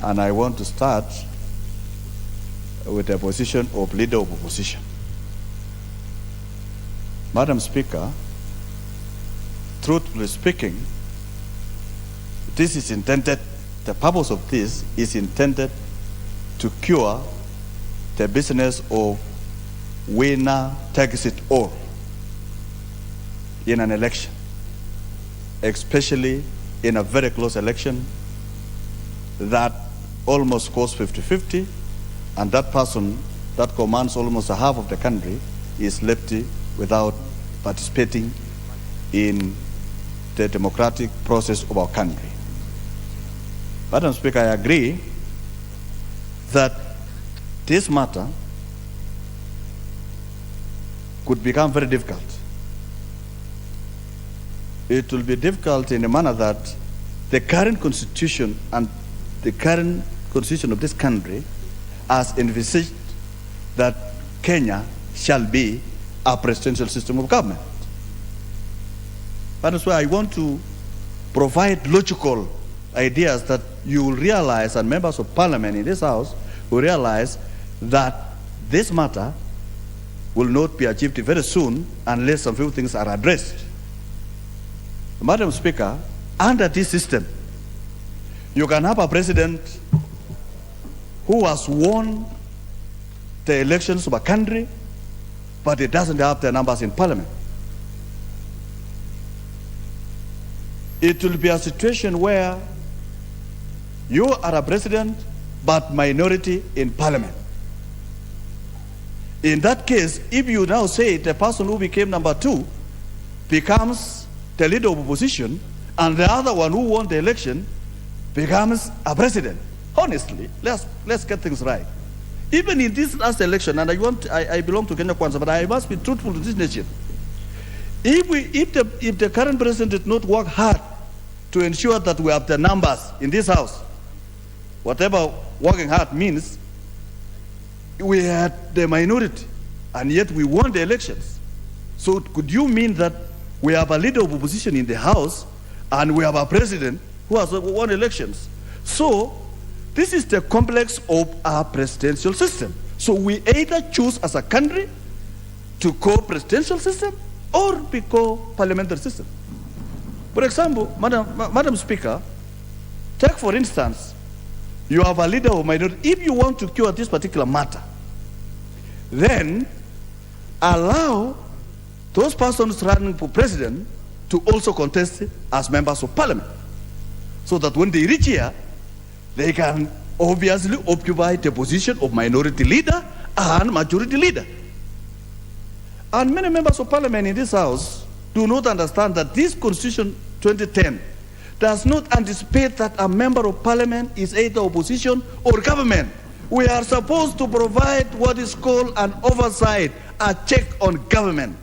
And I want to start with the position of leader of opposition. Madam Speaker, truthfully speaking, this is intended, the purpose of this is intended to cure the business of winner takes it all in an election, especially in a very close election that almost goes 50-50, and that person that commands almost a half of the country is left without participating in the democratic process of our country. Madam Speaker, I agree that this matter could become very difficult. It will be difficult in a manner that the current constitution and the current constitution of this country has envisaged that Kenya shall be a presidential system of government. That is why I want to provide logical ideas that you will realize, and members of parliament in this house will realize, that this matter will not be achieved very soon unless some few things are addressed. Madam Speaker, under this system, you can have a president who has won the elections of a country, but it doesn't have the numbers in parliament. It will be a situation where you are a president, but minority in parliament. In that case, if you now say the person who became number 2 becomes the leader of opposition, and the other one who won the election becomes a president, honestly, let's get things right. Even in this last election, and I belong to Kenya Kwanza, but I must be truthful to this nation. If the current president did not work hard to ensure that we have the numbers in this house, whatever working hard means, we had the minority, and yet we won the elections. So could you mean that we have a leader of opposition in the house, and we have a president who has won elections? So this is the complex of our presidential system. So we either choose as a country to go presidential system or we go parliamentary system. For example, Madam Speaker, take for instance, you have a leader of minority. If you want to cure this particular matter, then allow those persons running for president to also contest as members of parliament, so that when they reach here, they can obviously occupy the position of minority leader and majority leader. And many members of parliament in this house do not understand that this Constitution 2010 does not anticipate that a member of parliament is either opposition or government. We are supposed to provide what is called an oversight, a check on government.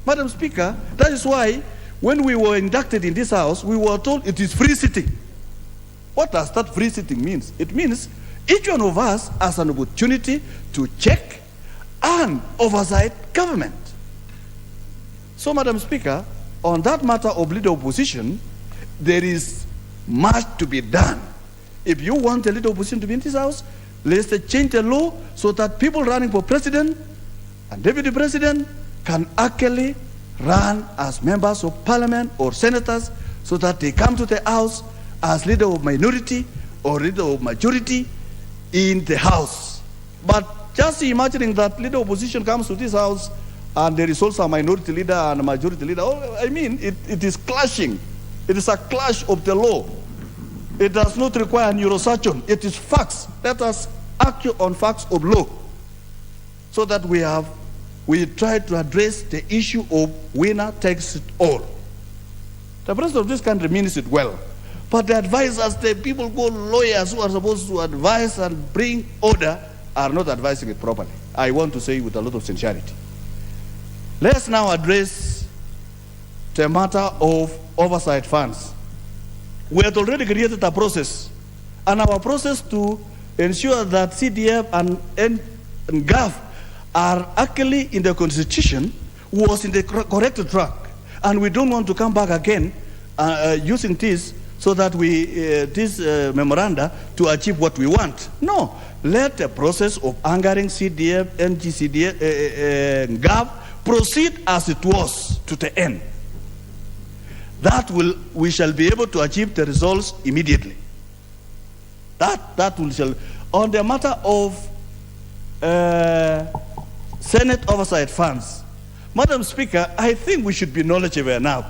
Madam Speaker, that is why when we were inducted in this house, we were told it is free sitting. What does that free sitting mean? It means each one of us has an opportunity to check and oversight government. So, Madam Speaker, on that matter of leader opposition, there is much to be done. If you want the leader opposition to be in this house, let's change the law so that people running for president and deputy president can actually run as members of parliament or senators, so that they come to the house as leader of minority or leader of majority in the house. But just imagining that leader opposition comes to this house and there is also a minority leader and a majority leader, I mean, it is clashing. It is a clash of the law. It does not require neurosurgeon. It is facts. Let us act on facts of law, so that we try to address the issue of winner takes it all. The president of this country means it well, but the advisors, the people called lawyers who are supposed to advise and bring order, are not advising it properly. I want to say with a lot of sincerity. Let's now address the matter of oversight funds. We had already created a process, and our process to ensure that CDF and GAF are actually in the Constitution was in the correct track. And we don't want to come back again using this so that this memoranda to achieve what we want. No, let the process of anchoring CDF, NGCDF, GAF proceed as it was to the end. We shall be able to achieve the results immediately. On the matter of Senate oversight funds, Madam Speaker, I think we should be knowledgeable enough.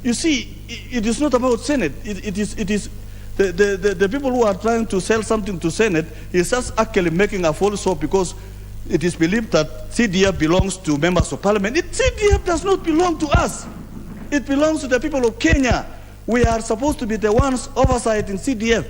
You see, it is not about Senate. It is the people who are trying to sell something to Senate is just actually making a false hope, because it is believed that CDF belongs to members of parliament. CDF does not belong to us. It belongs to the people of Kenya. We are supposed to be the ones oversight in CDF.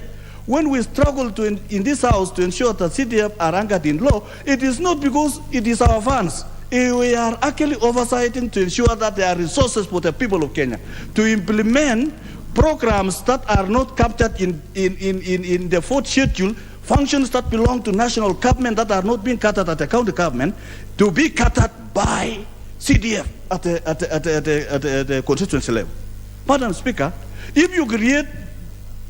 when we struggle in this house to ensure that CDF are anchored in law, it is not because it is our funds. We are actually oversighting to ensure that there are resources for the people of Kenya to implement programs that are not captured in the fourth schedule, functions that belong to national government that are not being catered at the county government, to be catered by CDF at the constituency level. Madam Speaker, if you create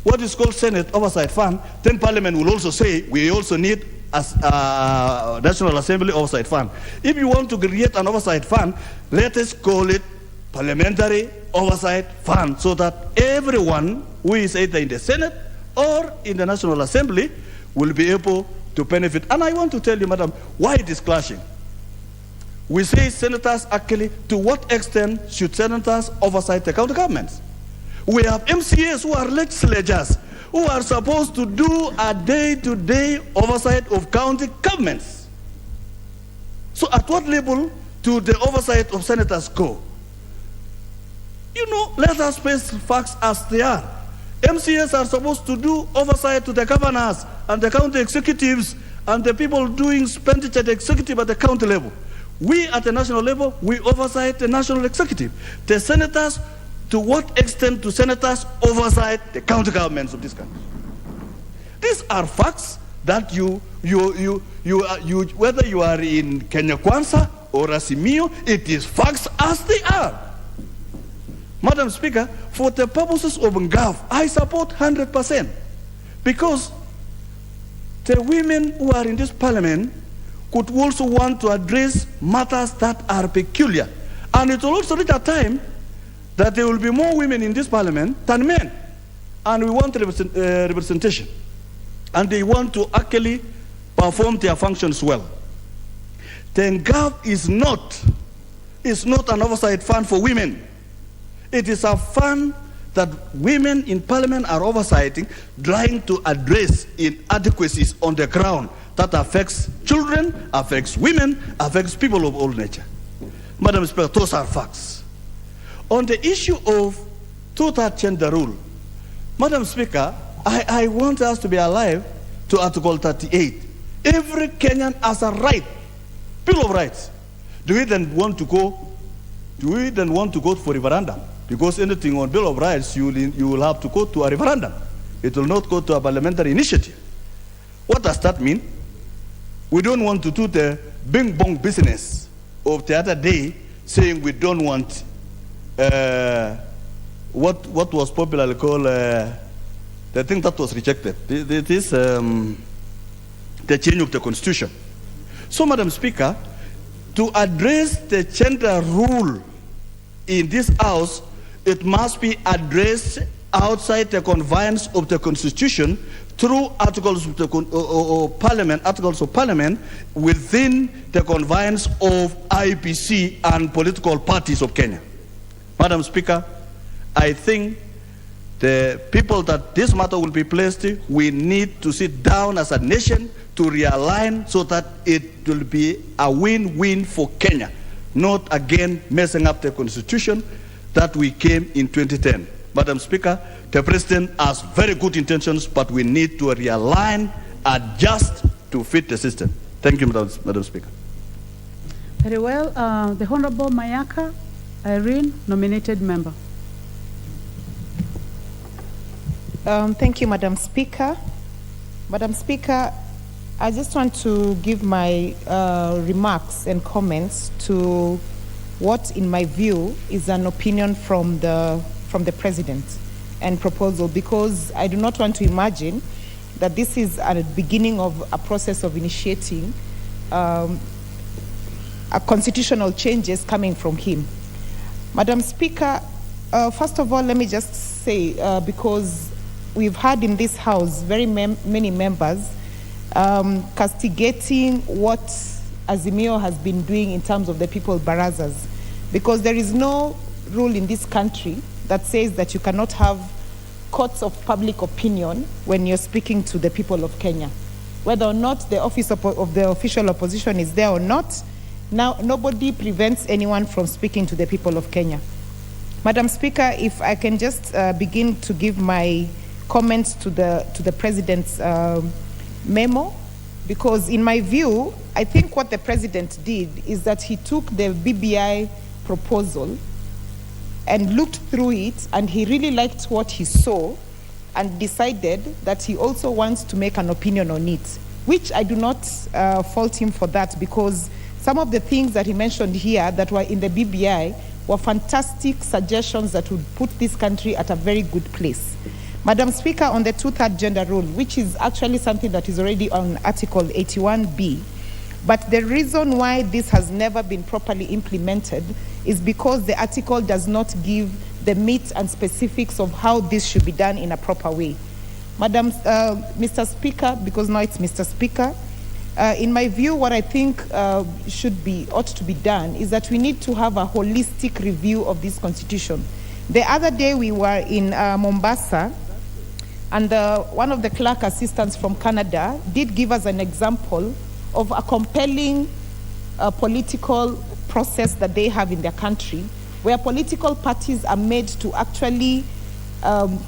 what is called Senate Oversight Fund, then Parliament will also say we also need a National Assembly Oversight Fund. If you want to create an oversight fund, let us call it Parliamentary Oversight Fund, so that everyone who is either in the Senate or in the National Assembly will be able to benefit. And I want to tell you, Madam, why it is clashing. We say senators actually, to what extent should senators oversight the county governments? We have MCAs who are legislators who are supposed to do a day-to-day oversight of county governments. So at what level do the oversight of senators go? You know, let us face facts as they are. MCAs are supposed to do oversight to the governors and the county executives and the people doing expenditure at the executive at the county level. We at the national level, we oversight the national executive. The senators, to what extent do senators oversight the county governments of this country? These are facts that whether you are in Kenya Kwanza or Azimio, it is facts as they are. Madam Speaker, for the purposes of NGAF, I support 100%, because the women who are in this parliament could also want to address matters that are peculiar. And it will also reach a time that there will be more women in this parliament than men. And we want representation. And they want to actually perform their functions well. The NGAF is not an oversight fund for women. It is a fund that women in parliament are oversighting, trying to address inadequacies on the ground that affects children, affects women, affects people of all nature. Madam Speaker, those are facts. On the issue of two-third gender rule, Madam Speaker, I want us to be alive to Article 38. Every Kenyan has a right, Bill of Rights. Do we then want to go for referendum? Because anything on Bill of Rights, you will have to go to a referendum. It will not go to a parliamentary initiative. What does that mean? We don't want to do the bing-bong business of the other day, saying we don't want what was popularly called the thing that was rejected. This the change of the constitution. So, Madam Speaker, to address the gender rule in this house, it must be addressed outside the confines of the constitution through articles of parliament within the confines of IPC and political parties of Kenya. Madam Speaker, I think the people that this matter will be placed in, we need to sit down as a nation to realign so that it will be a win-win for Kenya, not again messing up the constitution that we came in 2010. Madam Speaker, the President has very good intentions, but we need to realign, adjust to fit the system. Thank you, Madam Speaker. Very well. The Honorable Mayaka Irene, nominated member. Thank you, Madam Speaker. Madam Speaker, I just want to give my remarks and comments to what, in my view, is an opinion from the President and proposal, because I do not want to imagine that this is at the beginning of a process of initiating a constitutional changes coming from him. Madam Speaker, first of all, let me just say, because we've had in this House very many members castigating what Azimio has been doing in terms of the people barazas, because there is no rule in this country that says that you cannot have courts of public opinion when you're speaking to the people of Kenya. Whether or not the office of the official opposition is there or not, now nobody prevents anyone from speaking to the people of Kenya. Madam Speaker, if I can just begin to give my comments to the president's memo, because in my view, I think what the president did is that he took the BBI proposal and looked through it, and he really liked what he saw and decided that he also wants to make an opinion on it, which I do not fault him for that, because some of the things that he mentioned here that were in the BBI were fantastic suggestions that would put this country at a very good place. Madam Speaker, on the two-third gender rule, which is actually something that is already on Article 81B, but the reason why this has never been properly implemented is because the article does not give the meat and specifics of how this should be done in a proper way. Mr. Speaker, because now it's Mr. Speaker, in my view, what I think ought to be done is that we need to have a holistic review of this constitution. The other day we were in Mombasa, and one of the clerk assistants from Canada did give us an example of a compelling political process that they have in their country, where political parties are made to actually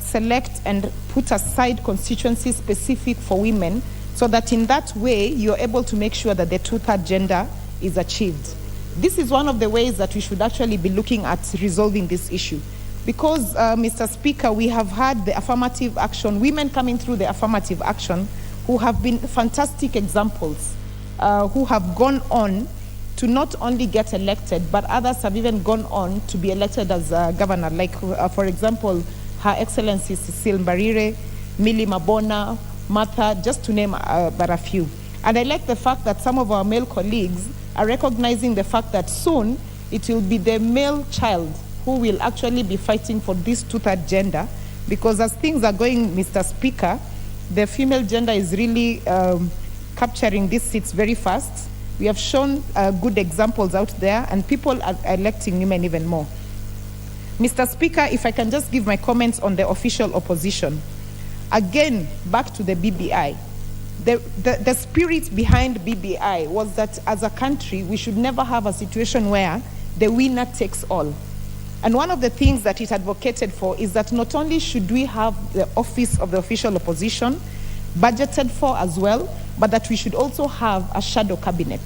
select and put aside constituencies specific for women, so that in that way you're able to make sure that the two-third gender is achieved. This is one of the ways that we should actually be looking at resolving this issue. Because, Mr. Speaker, we have had the affirmative action, women coming through the affirmative action, who have been fantastic examples, who have gone on to not only get elected, but others have even gone on to be elected as governor, like, for example, Her Excellency Cecile Mbarire, Millie Mabona, Martha, just to name but a few. And I like the fact that some of our male colleagues are recognizing the fact that soon it will be the male child who will actually be fighting for this two-third gender, because as things are going, Mr. Speaker, the female gender is really capturing these seats very fast. We have shown good examples out there, and people are electing women even more. Mr. Speaker, if I can just give my comments on the official opposition. Again, back to the BBI. The spirit behind BBI was that as a country, we should never have a situation where the winner takes all. And one of the things that it advocated for is that not only should we have the office of the official opposition budgeted for as well, but that we should also have a shadow cabinet.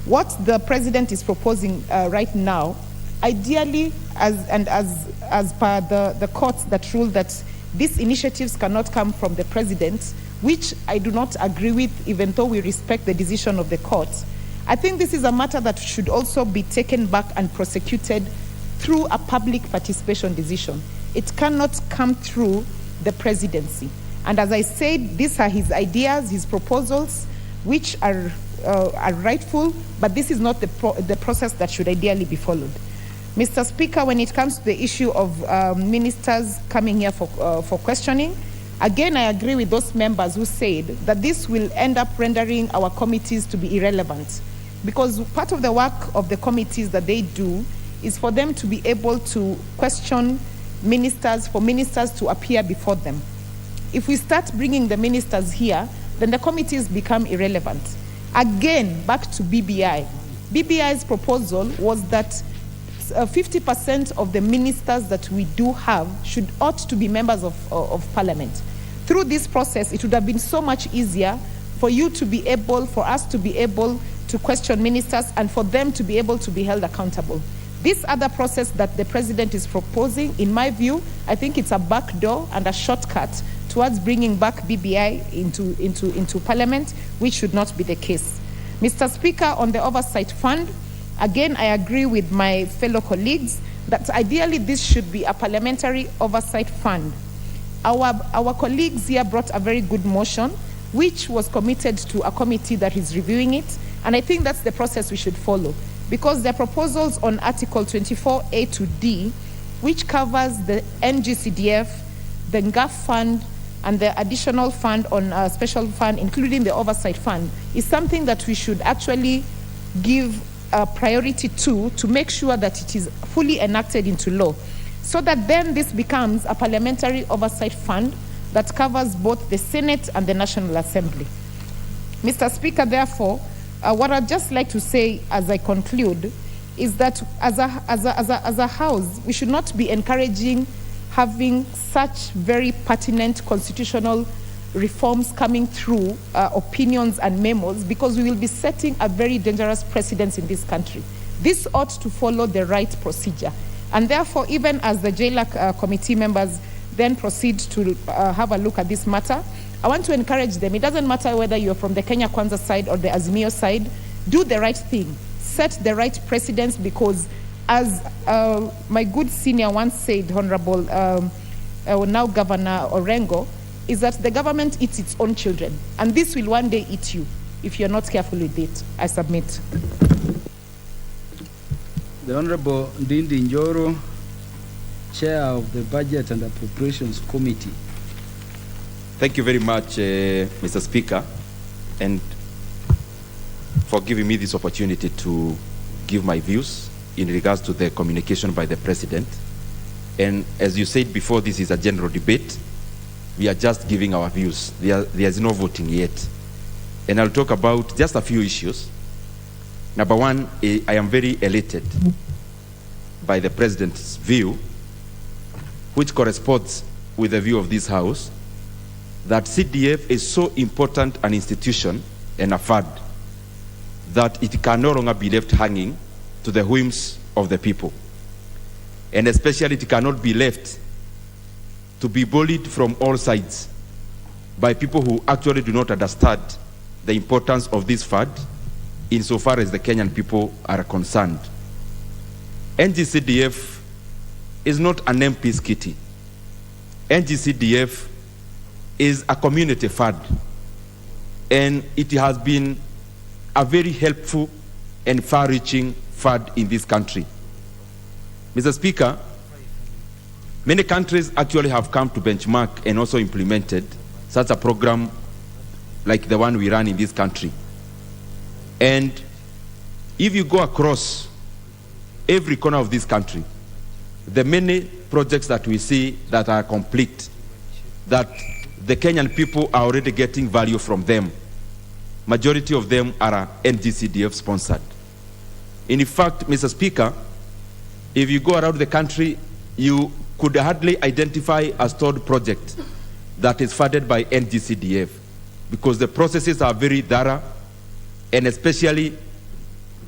What the president is proposing right now, ideally, as per the courts that rule that these initiatives cannot come from the president, which I do not agree with, even though we respect the decision of the court. I think this is a matter that should also be taken back and prosecuted through a public participation decision. It cannot come through the presidency. And as I said, these are his ideas, his proposals, which are rightful, but this is not the process that should ideally be followed. Mr. Speaker, when it comes to the issue of ministers coming here for questioning, again, I agree with those members who said that this will end up rendering our committees to be irrelevant, because part of the work of the committees that they do is for them to be able to question ministers, for ministers to appear before them. If we start bringing the ministers here, then the committees become irrelevant. Again, back to BBI. BBI's proposal was that 50% of the ministers that we do have ought to be members of parliament. Through this process, it would have been so much easier for us to be able to question ministers and for them to be able to be held accountable. This other process that the president is proposing, in my view, I think it's a backdoor and a shortcut towards bringing back BBI into parliament, which should not be the case. Mr. Speaker, on the oversight fund, again, I agree with my fellow colleagues that ideally this should be a parliamentary oversight fund. Our colleagues here brought a very good motion, which was committed to a committee that is reviewing it, and I think that's the process we should follow, because the proposals on Article 24A to D, which covers the NGCDF, the NGAF fund, and the additional fund on a special fund, including the oversight fund, is something that we should actually give a priority to make sure that it is fully enacted into law, so that then this becomes a parliamentary oversight fund that covers both the Senate and the National Assembly. Mr. Speaker, therefore, what I'd just like to say as I conclude is that as a House, we should not be encouraging having such very pertinent constitutional reforms coming through, opinions and memos, because we will be setting a very dangerous precedence in this country. This ought to follow the right procedure. And therefore, even as the JLAC committee members then proceed to have a look at this matter, I want to encourage them. It doesn't matter whether you're from the Kenya Kwanza side or the Azimio side, do the right thing, set the right precedence, because as my good senior once said, Honorable now Governor Orengo, is that the government eats its own children, and this will one day eat you if you're not careful with it. I submit. The Honorable Ndindi Njoro, Chair of the Budget and Appropriations Committee. Thank you very much, Mr. Speaker, and for giving me this opportunity to give my views in regards to the communication by the President. And as you said before, this is a general debate. We are just giving our views. There's no voting yet. And I'll talk about just a few issues. Number one, I am very elated by the President's view, which corresponds with the view of this House, that CDF is so important an institution and a fund that it can no longer be left hanging to the whims of the people. And especially it cannot be left to be bullied from all sides by people who actually do not understand the importance of this fund insofar as the Kenyan people are concerned. NGCDF is not an MP's kitty. NGCDF is a community fund, and it has been a very helpful and far-reaching fund in this country. Mr. Speaker, many countries actually have come to benchmark and also implemented such a program like the one we run in this country. And if you go across every corner of this country, the many projects that we see that are complete, that the Kenyan people are already getting value from them, majority of them are NGCDF sponsored. In fact, Mr. Speaker, if you go around the country, you could hardly identify a stored project that is funded by NGCDF, because the processes are very thorough, and especially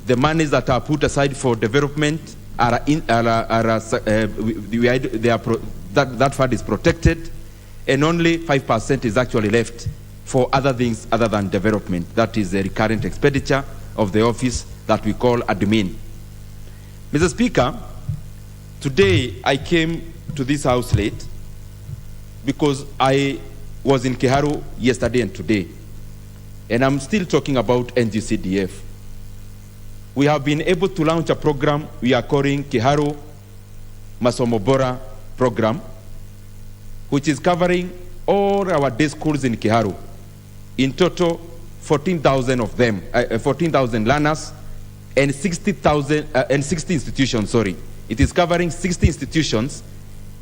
the monies that are put aside for development that fund is protected, and only 5% is actually left for other things other than development. That is the recurrent expenditure of the office that we call admin. Mr. Speaker, today I came to this House late because I was in Kiharu yesterday and today, and I'm still talking about NGCDF. We have been able to launch a program we are calling Kiharu Masomo Bora program, which is covering all our day schools in Kiharu. In total, 14,000 of them, 14,000 learners, and 60 institutions, sorry. It is covering 60 institutions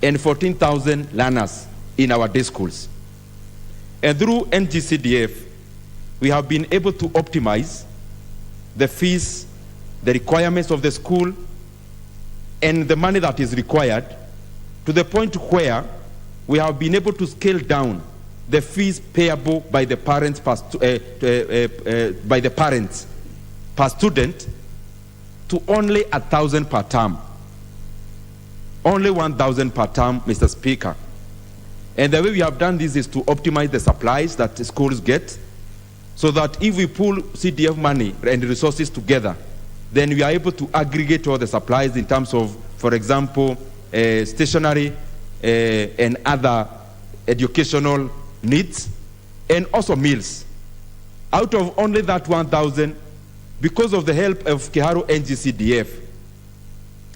and 14,000 learners in our day schools. And through NGCDF, we have been able to optimize the fees, the requirements of the school, and the money that is required, to the point where we have been able to scale down the fees payable by the parents per student to only 1,000 per term. Only 1,000 per term, Mr. Speaker. And the way we have done this is to optimize the supplies that the schools get, so that if we pull CDF money and resources together, then we are able to aggregate all the supplies in terms of, for example, stationery and other educational needs, and also meals. Out of only that 1,000, because of the help of Kiharu NGCDF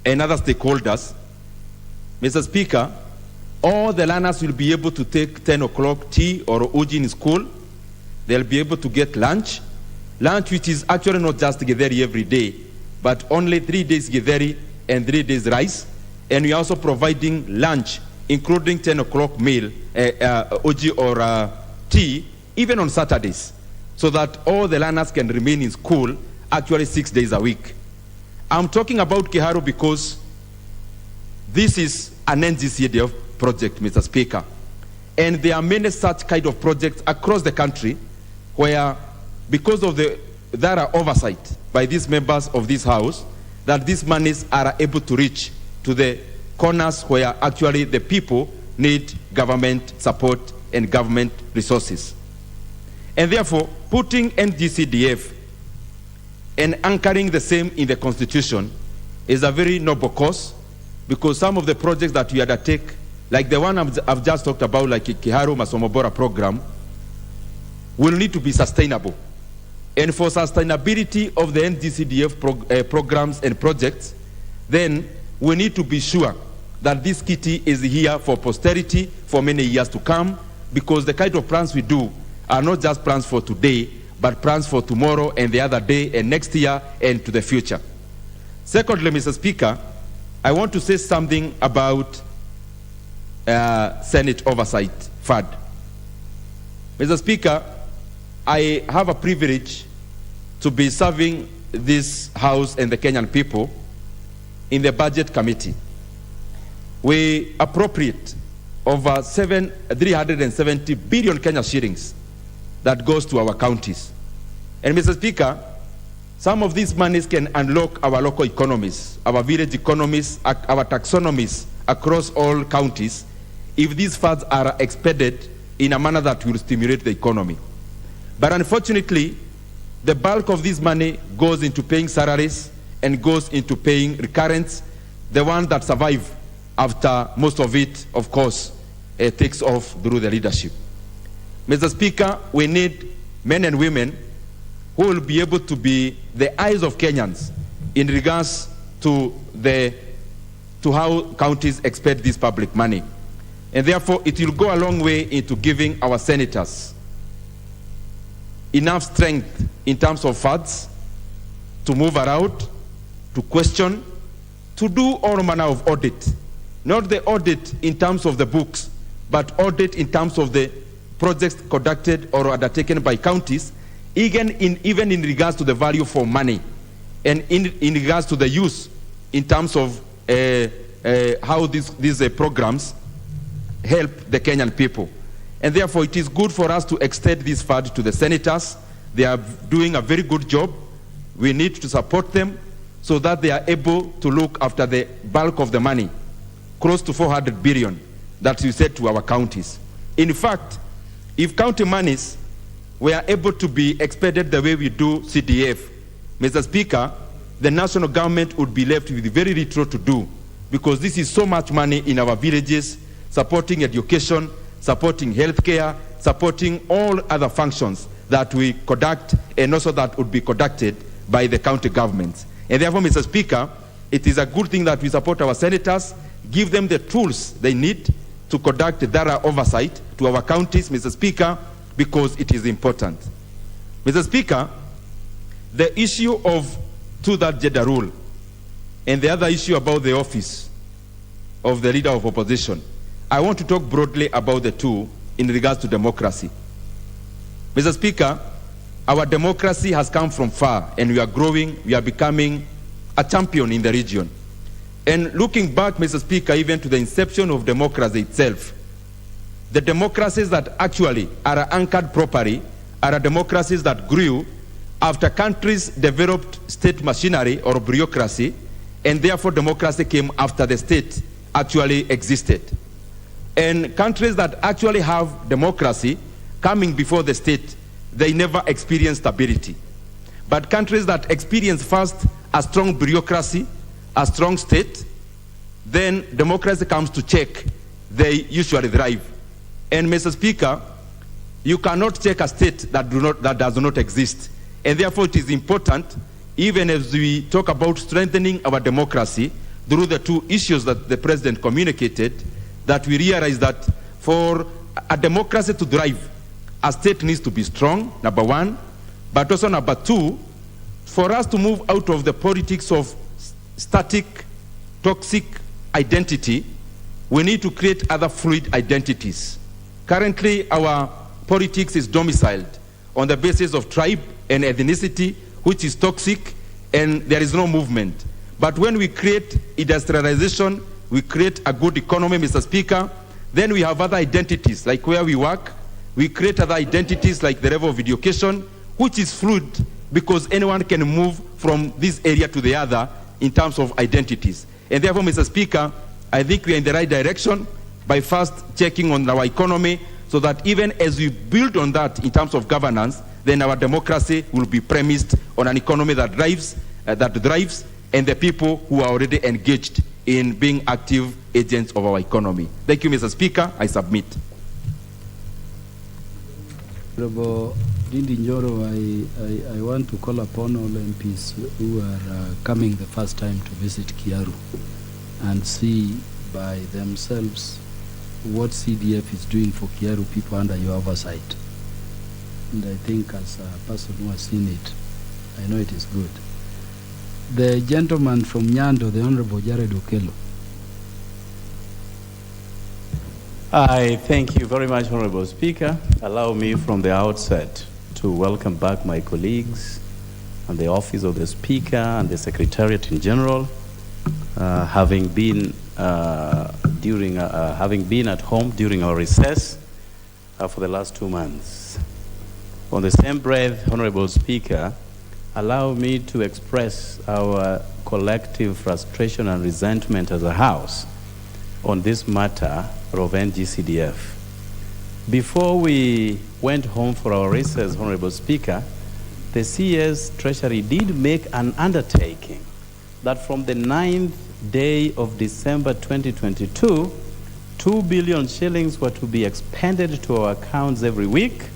and other stakeholders, Mr. Speaker, all the learners will be able to take 10 o'clock tea or uji in school. They'll be able to get lunch, which is actually not just githeri every day, but only 3 days githeri and 3 days rice. And we're also providing lunch, including 10 o'clock meal, uji or tea, even on Saturdays, so that all the learners can remain in school actually 6 days a week. I'm talking about Kiharu because this is an NGCDF project, Mr. Speaker. And there are many such kind of projects across the country where, because of the thorough oversight by these members of this House, that these monies are able to reach to the corners where actually the people need government support and government resources. And therefore, putting NGCDF and anchoring the same in the Constitution is a very noble cause, because some of the projects that we undertake, like the one I've just talked about, like Kiharu Masomobora program, will need to be sustainable. And for sustainability of the NGCDF programs and projects, then we need to be sure that this kitty is here for posterity for many years to come, because the kind of plans we do are not just plans for today, but plans for tomorrow and the other day and next year and to the future. Secondly, Mr. Speaker, I want to say something about Senate Oversight Fund. Mr. Speaker, I have a privilege to be serving this House and the Kenyan people in the Budget Committee. We appropriate over 370 billion Kenya shillings that goes to our counties. And Mr. Speaker, some of these monies can unlock our local economies, our village economies, our taxonomies across all counties if these funds are expended in a manner that will stimulate the economy. But unfortunately, the bulk of this money goes into paying salaries and goes into paying recurrents, the ones that survive after most of it, of course, takes off through the leadership. Mr. Speaker, we need men and women who will be able to be the eyes of Kenyans in regards to how counties expend this public money. And therefore, it will go a long way into giving our senators enough strength in terms of funds to move around, to question, to do all manner of audit. Not the audit in terms of the books, but audit in terms of the projects conducted or undertaken by counties, even in regards to the value for money, and in regards to the use in terms of how these programs help the Kenyan people. And therefore, it is good for us to extend this fund to the senators. They are doing a very good job. We need to support them so that they are able to look after the bulk of the money, close to 400 billion that we said to our counties. In fact, if county monies were able to be expended the way we do CDF, Mr. Speaker, the national government would be left with very little to do, because this is so much money in our villages, supporting education, supporting healthcare, supporting all other functions that we conduct and also that would be conducted by the county governments. And therefore, Mr. Speaker, it is a good thing that we support our senators, give them the tools they need to conduct thorough oversight to our counties, Mr. Speaker, because it is important. Mr. Speaker, the issue of two-third gender rule and the other issue about the office of the leader of opposition, I want to talk broadly about the two in regards to democracy. Mr. Speaker, our democracy has come from far, and we are growing, we are becoming a champion in the region. And looking back, Mr. Speaker, even to the inception of democracy itself, the democracies that actually are anchored properly are democracies that grew after countries developed state machinery or bureaucracy, and therefore democracy came after the state actually existed. And countries that actually have democracy coming before the state, they never experience stability. But countries that experience first a strong bureaucracy, a strong state, then democracy comes to check, they usually thrive. And Mr. Speaker, you cannot check a state that does not exist. And therefore it is important, even as we talk about strengthening our democracy through the two issues that the President communicated, that we realize that for a democracy to thrive, a state needs to be strong, number one, but also number two, for us to move out of the politics of static, toxic identity, we need to create other fluid identities. Currently, our politics is domiciled on the basis of tribe and ethnicity, which is toxic, and there is no movement. But when we create industrialization, we create a good economy, Mr. Speaker. Then we have other identities, like where we work. We create other identities, like the level of education, which is fluid because anyone can move from this area to the other in terms of identities. And therefore, Mr. Speaker, I think we are in the right direction by first checking on our economy so that even as we build on that in terms of governance, then our democracy will be premised on an economy that drives, and the people who are already engaged in being active agents of our economy. Thank you, Mr. Speaker. I submit. Honorable Dindi Njoro, I want to call upon all MPs who are coming the first time to visit Kiaru and see by themselves what CDF is doing for Kiaru people under your oversight. And I think as a person who has seen it, I know it is good. The gentleman from Nyando, the Honorable Jared Okello. I thank you very much, Honorable Speaker. Allow me from the outset to welcome back my colleagues and the Office of the Speaker and the Secretariat in general, having been at home during our recess for the last 2 months. On the same breath, Honorable Speaker, allow me to express our collective frustration and resentment as a House on this matter of NGCDF. Before we went home for our recess, Honorable Speaker, the CS Treasury did make an undertaking that from the 9th day of December 2022, 2 billion shillings were to be expended to our accounts every week,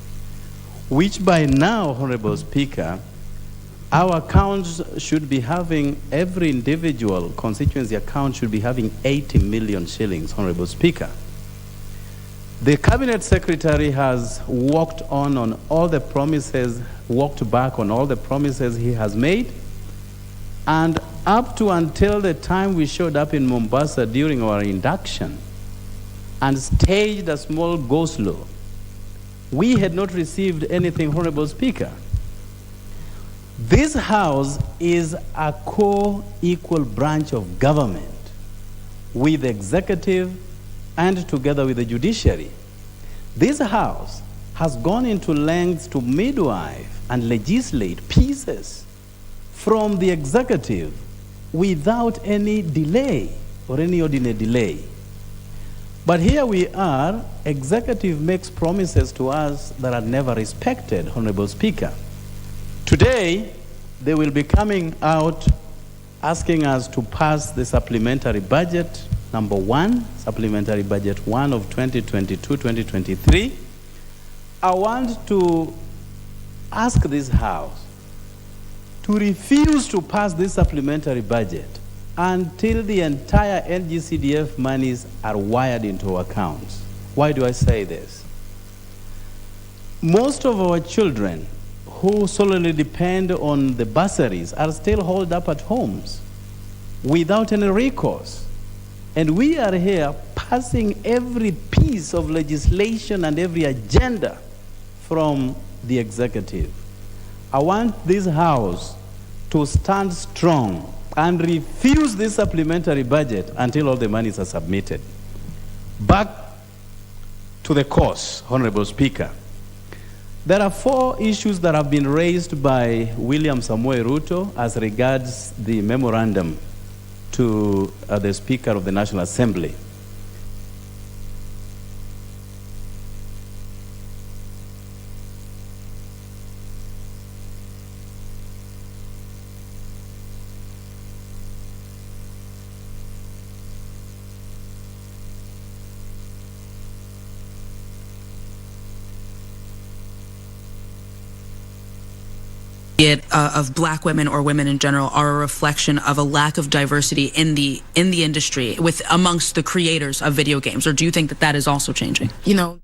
which by now, Honorable Speaker, our accounts should be having, every individual constituency account should be having 80 million shillings, Honorable Speaker. The Cabinet Secretary has walked on all the promises, walked back on all the promises he has made, and up to until the time we showed up in Mombasa during our induction and staged a small go-slow, we had not received anything, Honorable Speaker. This House is a co-equal branch of government with the executive and together with the judiciary. This House has gone into lengths to midwife and legislate pieces from the executive without any delay or any ordinary delay. But here we are, executive makes promises to us that are never respected, Honorable Speaker. Today, they will be coming out asking us to pass the supplementary budget, number 1, supplementary budget 1 of 2022-2023. I want to ask this House to refuse to pass this supplementary budget until the entire NGCDF monies are wired into our accounts. Why do I say this? Most of our children who solely depend on the bursaries are still holed up at homes without any recourse. And we are here passing every piece of legislation and every agenda from the executive. I want this House to stand strong and refuse this supplementary budget until all the monies are submitted. Back to the course, Honorable Speaker. There are 4 issues that have been raised by William Samoei Ruto as regards the memorandum to the Speaker of the National Assembly. Of black women or women in general are a reflection of a lack of diversity in the industry amongst the creators of video games, or do you think that that is also changing? You know,